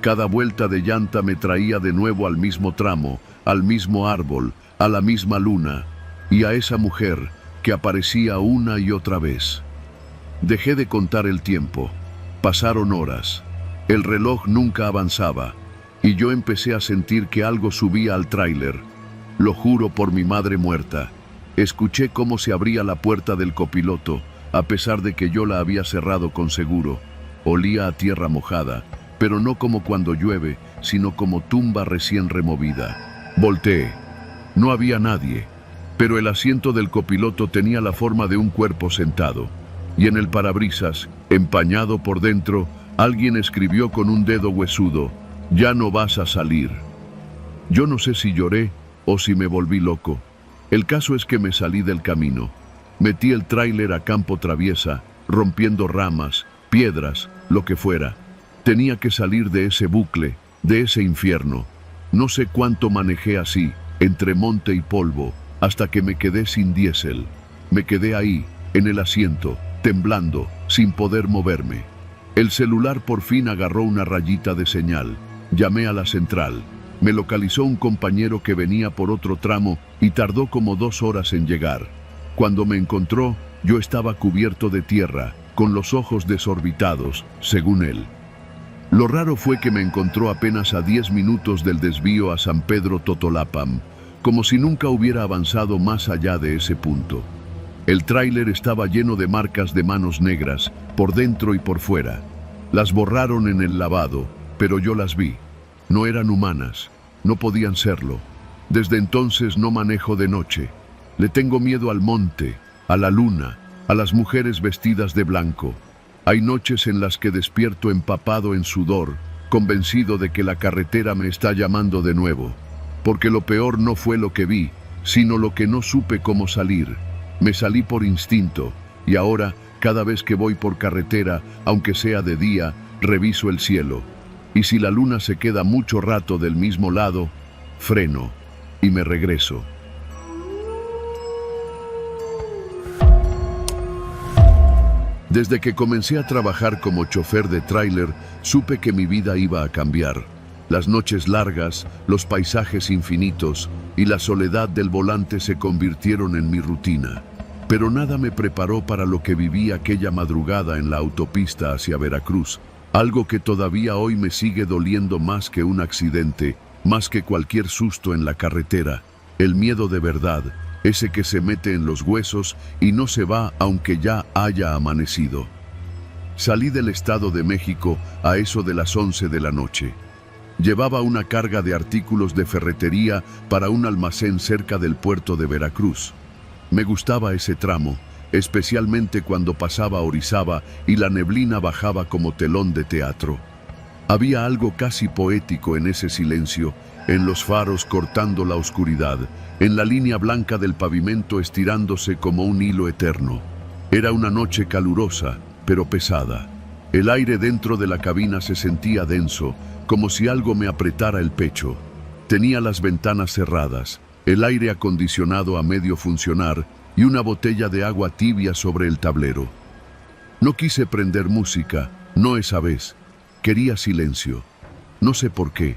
A: Cada vuelta de llanta me traía de nuevo al mismo tramo, al mismo árbol, a la misma luna, y a esa mujer que aparecía una y otra vez. Dejé de contar el tiempo. Pasaron horas. El reloj nunca avanzaba, y yo empecé a sentir que algo subía al tráiler. Lo juro por mi madre muerta. Escuché cómo se abría la puerta del copiloto, a pesar de que yo la había cerrado con seguro. Olía a tierra mojada, pero no como cuando llueve, sino como tumba recién removida. Volteé. No había nadie, pero el asiento del copiloto tenía la forma de un cuerpo sentado, y en el parabrisas, empañado por dentro, alguien escribió con un dedo huesudo: «Ya no vas a salir». Yo no sé si lloré o si me volví loco. El caso es que me salí del camino. Metí el tráiler a campo traviesa, rompiendo ramas, piedras, lo que fuera. Tenía que salir de ese bucle, de ese infierno. No sé cuánto manejé así, entre monte y polvo, hasta que me quedé sin diésel. Me quedé ahí, en el asiento, temblando, sin poder moverme. El celular por fin agarró una rayita de señal. Llamé a la central. Me localizó un compañero que venía por otro tramo y tardó como 2 horas en llegar. Cuando me encontró, yo estaba cubierto de tierra, con los ojos desorbitados, según él. Lo raro fue que me encontró apenas a 10 minutos del desvío a San Pedro Totolapam, como si nunca hubiera avanzado más allá de ese punto. El tráiler estaba lleno de marcas de manos negras, por dentro y por fuera. Las borraron en el lavado, pero yo las vi. No eran humanas, no podían serlo. Desde entonces no manejo de noche. Le tengo miedo al monte, a la luna, a las mujeres vestidas de blanco. Hay noches en las que despierto empapado en sudor, convencido de que la carretera me está llamando de nuevo. Porque lo peor no fue lo que vi, sino lo que no supe cómo salir. Me salí por instinto, y ahora, cada vez que voy por carretera, aunque sea de día, reviso el cielo. Y si la luna se queda mucho rato del mismo lado, freno y me regreso. Desde que comencé a trabajar como chofer de tráiler, supe que mi vida iba a cambiar. Las noches largas, los paisajes infinitos y la soledad del volante se convirtieron en mi rutina. Pero nada me preparó para lo que viví aquella madrugada en la autopista hacia Veracruz, algo que todavía hoy me sigue doliendo más que un accidente, más que cualquier susto en la carretera. El miedo de verdad, ese que se mete en los huesos y no se va aunque ya haya amanecido. Salí del Estado de México a eso de las 11 de la noche. Llevaba una carga de artículos de ferretería para un almacén cerca del puerto de Veracruz. Me gustaba ese tramo, especialmente cuando pasaba Orizaba y la neblina bajaba como telón de teatro. Había algo casi poético en ese silencio, en los faros cortando la oscuridad, en la línea blanca del pavimento estirándose como un hilo eterno. Era una noche calurosa, pero pesada. El aire dentro de la cabina se sentía denso, como si algo me apretara el pecho. Tenía las ventanas cerradas, el aire acondicionado a medio funcionar y una botella de agua tibia sobre el tablero. No quise prender música, no esa vez. Quería silencio. No sé por qué.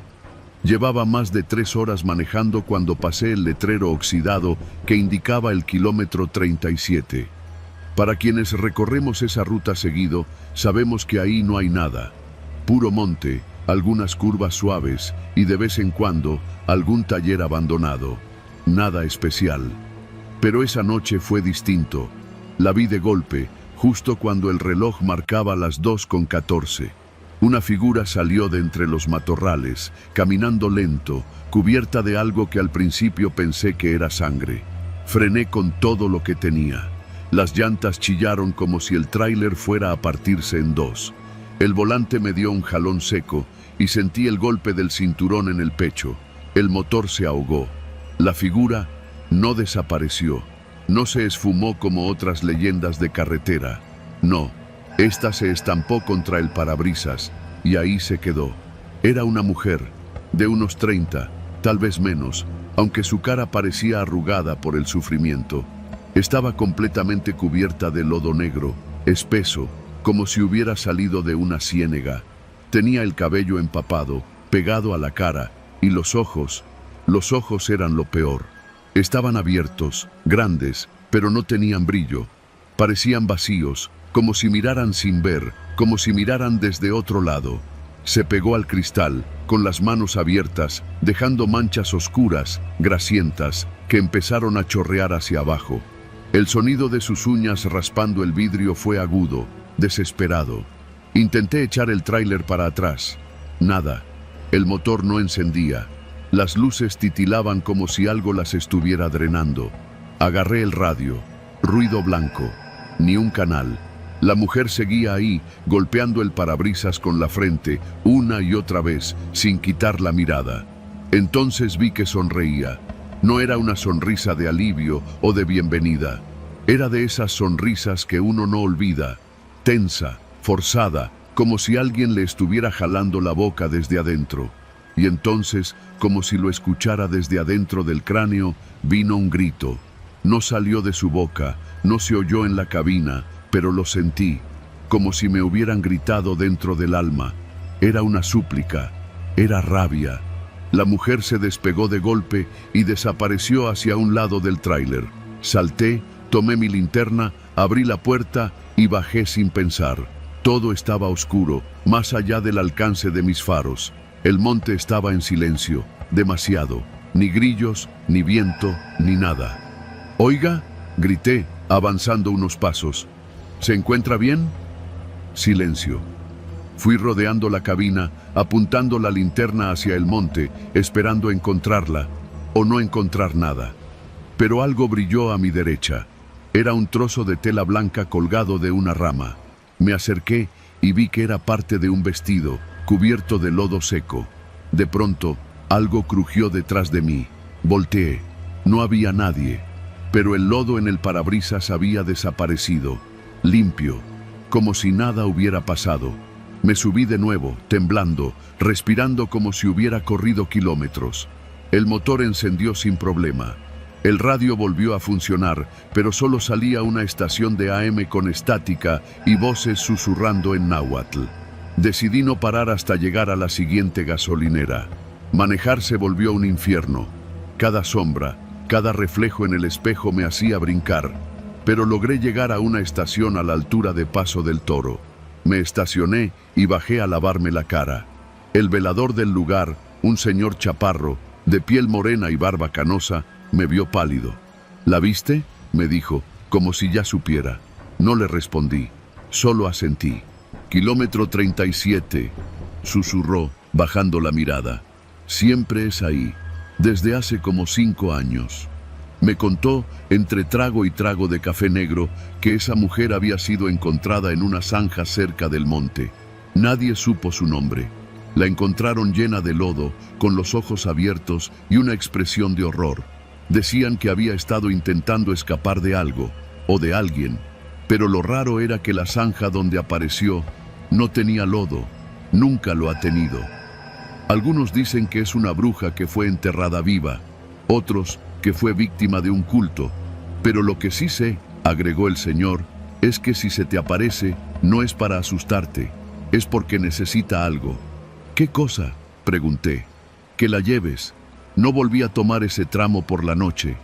A: Llevaba más de 3 horas manejando cuando pasé el letrero oxidado que indicaba el kilómetro 37. Para quienes recorremos esa ruta seguido, sabemos que ahí no hay nada. Puro monte, algunas curvas suaves y de vez en cuando algún taller abandonado. Nada especial. Pero esa noche fue distinto. La vi de golpe, justo cuando el reloj marcaba las 2:14. Una figura salió de entre los matorrales, caminando lento, cubierta de algo que al principio pensé que era sangre. Frené con todo lo que tenía. Las llantas chillaron como si el tráiler fuera a partirse en dos. El volante me dio un jalón seco y sentí el golpe del cinturón en el pecho. El motor se ahogó. La figura no desapareció. No se esfumó como otras leyendas de carretera. No, esta se estampó contra el parabrisas y ahí se quedó. Era una mujer, de unos 30, tal vez menos, aunque su cara parecía arrugada por el sufrimiento. Estaba completamente cubierta de lodo negro, espeso, como si hubiera salido de una ciénega. Tenía el cabello empapado, pegado a la cara, y los ojos eran lo peor. Estaban abiertos, grandes, pero no tenían brillo. Parecían vacíos, como si miraran sin ver, como si miraran desde otro lado. Se pegó al cristal, con las manos abiertas, dejando manchas oscuras, grasientas, que empezaron a chorrear hacia abajo. El sonido de sus uñas raspando el vidrio fue agudo, desesperado. Intenté echar el tráiler para atrás. Nada. El motor no encendía. Las luces titilaban como si algo las estuviera drenando. Agarré el radio. Ruido blanco. Ni un canal. La mujer seguía ahí, golpeando el parabrisas con la frente, una y otra vez, sin quitar la mirada. Entonces vi que sonreía. No era una sonrisa de alivio o de bienvenida. Era de esas sonrisas que uno no olvida. Tensa, forzada, como si alguien le estuviera jalando la boca desde adentro. Y entonces, como si lo escuchara desde adentro del cráneo, vino un grito. No salió de su boca, no se oyó en la cabina, pero lo sentí, como si me hubieran gritado dentro del alma. Era una súplica, era rabia. La mujer se despegó de golpe y desapareció hacia un lado del tráiler. Salté, tomé mi linterna, abrí la puerta y bajé sin pensar. Todo estaba oscuro, más allá del alcance de mis faros. El monte estaba en silencio, demasiado. Ni grillos, ni viento, ni nada. «Oiga», grité, avanzando unos pasos. «¿Se encuentra bien?» Silencio. Fui rodeando la cabina, apuntando la linterna hacia el monte, esperando encontrarla, o no encontrar nada. Pero algo brilló a mi derecha. Era un trozo de tela blanca colgado de una rama. Me acerqué y vi que era parte de un vestido, cubierto de lodo seco. De pronto, algo crujió detrás de mí. Volteé. No había nadie, pero el lodo en el parabrisas había desaparecido, limpio, como si nada hubiera pasado. Me subí de nuevo, temblando, respirando como si hubiera corrido kilómetros. El motor encendió sin problema. El radio volvió a funcionar, pero solo salía una estación de AM con estática y voces susurrando en náhuatl. Decidí no parar hasta llegar a la siguiente gasolinera. Manejar se volvió un infierno. Cada sombra, cada reflejo en el espejo me hacía brincar, pero logré llegar a una estación a la altura de Paso del Toro. Me estacioné y bajé a lavarme la cara. El velador del lugar, un señor chaparro, de piel morena y barba canosa, me vio pálido. «¿La viste?», me dijo, como si ya supiera. No le respondí, solo asentí. «Kilómetro 37», susurró, bajando la mirada. «Siempre es ahí, desde hace como 5 años». Me contó, entre trago y trago de café negro, que esa mujer había sido encontrada en una zanja cerca del monte. Nadie supo su nombre. La encontraron llena de lodo, con los ojos abiertos y una expresión de horror. Decían que había estado intentando escapar de algo, o de alguien, pero lo raro era que la zanja donde apareció no tenía lodo, nunca lo ha tenido. Algunos dicen que es una bruja que fue enterrada viva, otros que fue víctima de un culto, pero lo que sí sé, agregó el señor, es que si se te aparece, no es para asustarte, es porque necesita algo. ¿Qué cosa?, pregunté. Que la lleves. No volví a tomar ese tramo por la noche.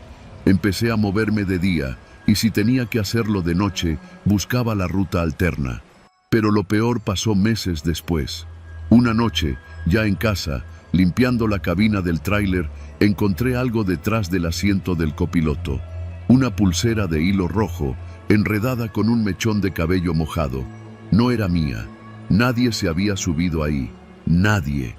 A: Empecé a moverme de día, y si tenía que hacerlo de noche, buscaba la ruta alterna. Pero lo peor pasó meses después. Una noche, ya en casa, limpiando la cabina del tráiler, encontré algo detrás del asiento del copiloto. Una pulsera de hilo rojo, enredada con un mechón de cabello mojado. No era mía. Nadie se había subido ahí. Nadie.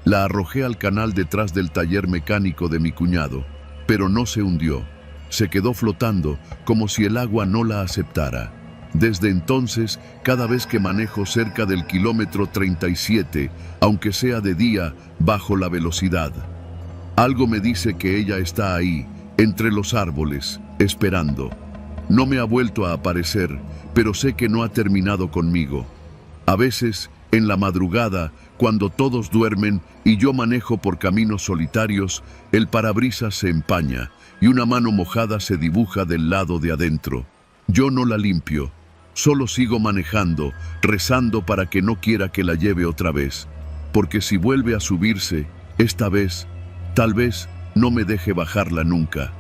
A: La arrojé al canal detrás del taller mecánico de mi cuñado, pero no se hundió. Se quedó flotando como si el agua no la aceptara. Desde entonces, cada vez que manejo cerca del kilómetro 37, aunque sea de día, bajo la velocidad. Algo me dice que ella está ahí, entre los árboles, esperando. No me ha vuelto a aparecer, pero sé que no ha terminado conmigo. A veces, en la madrugada, cuando todos duermen y yo manejo por caminos solitarios, el parabrisas se empaña y una mano mojada se dibuja del lado de adentro. Yo no la limpio, solo sigo manejando, rezando para que no quiera que la lleve otra vez, porque si vuelve a subirse, esta vez, tal vez no me deje bajarla nunca.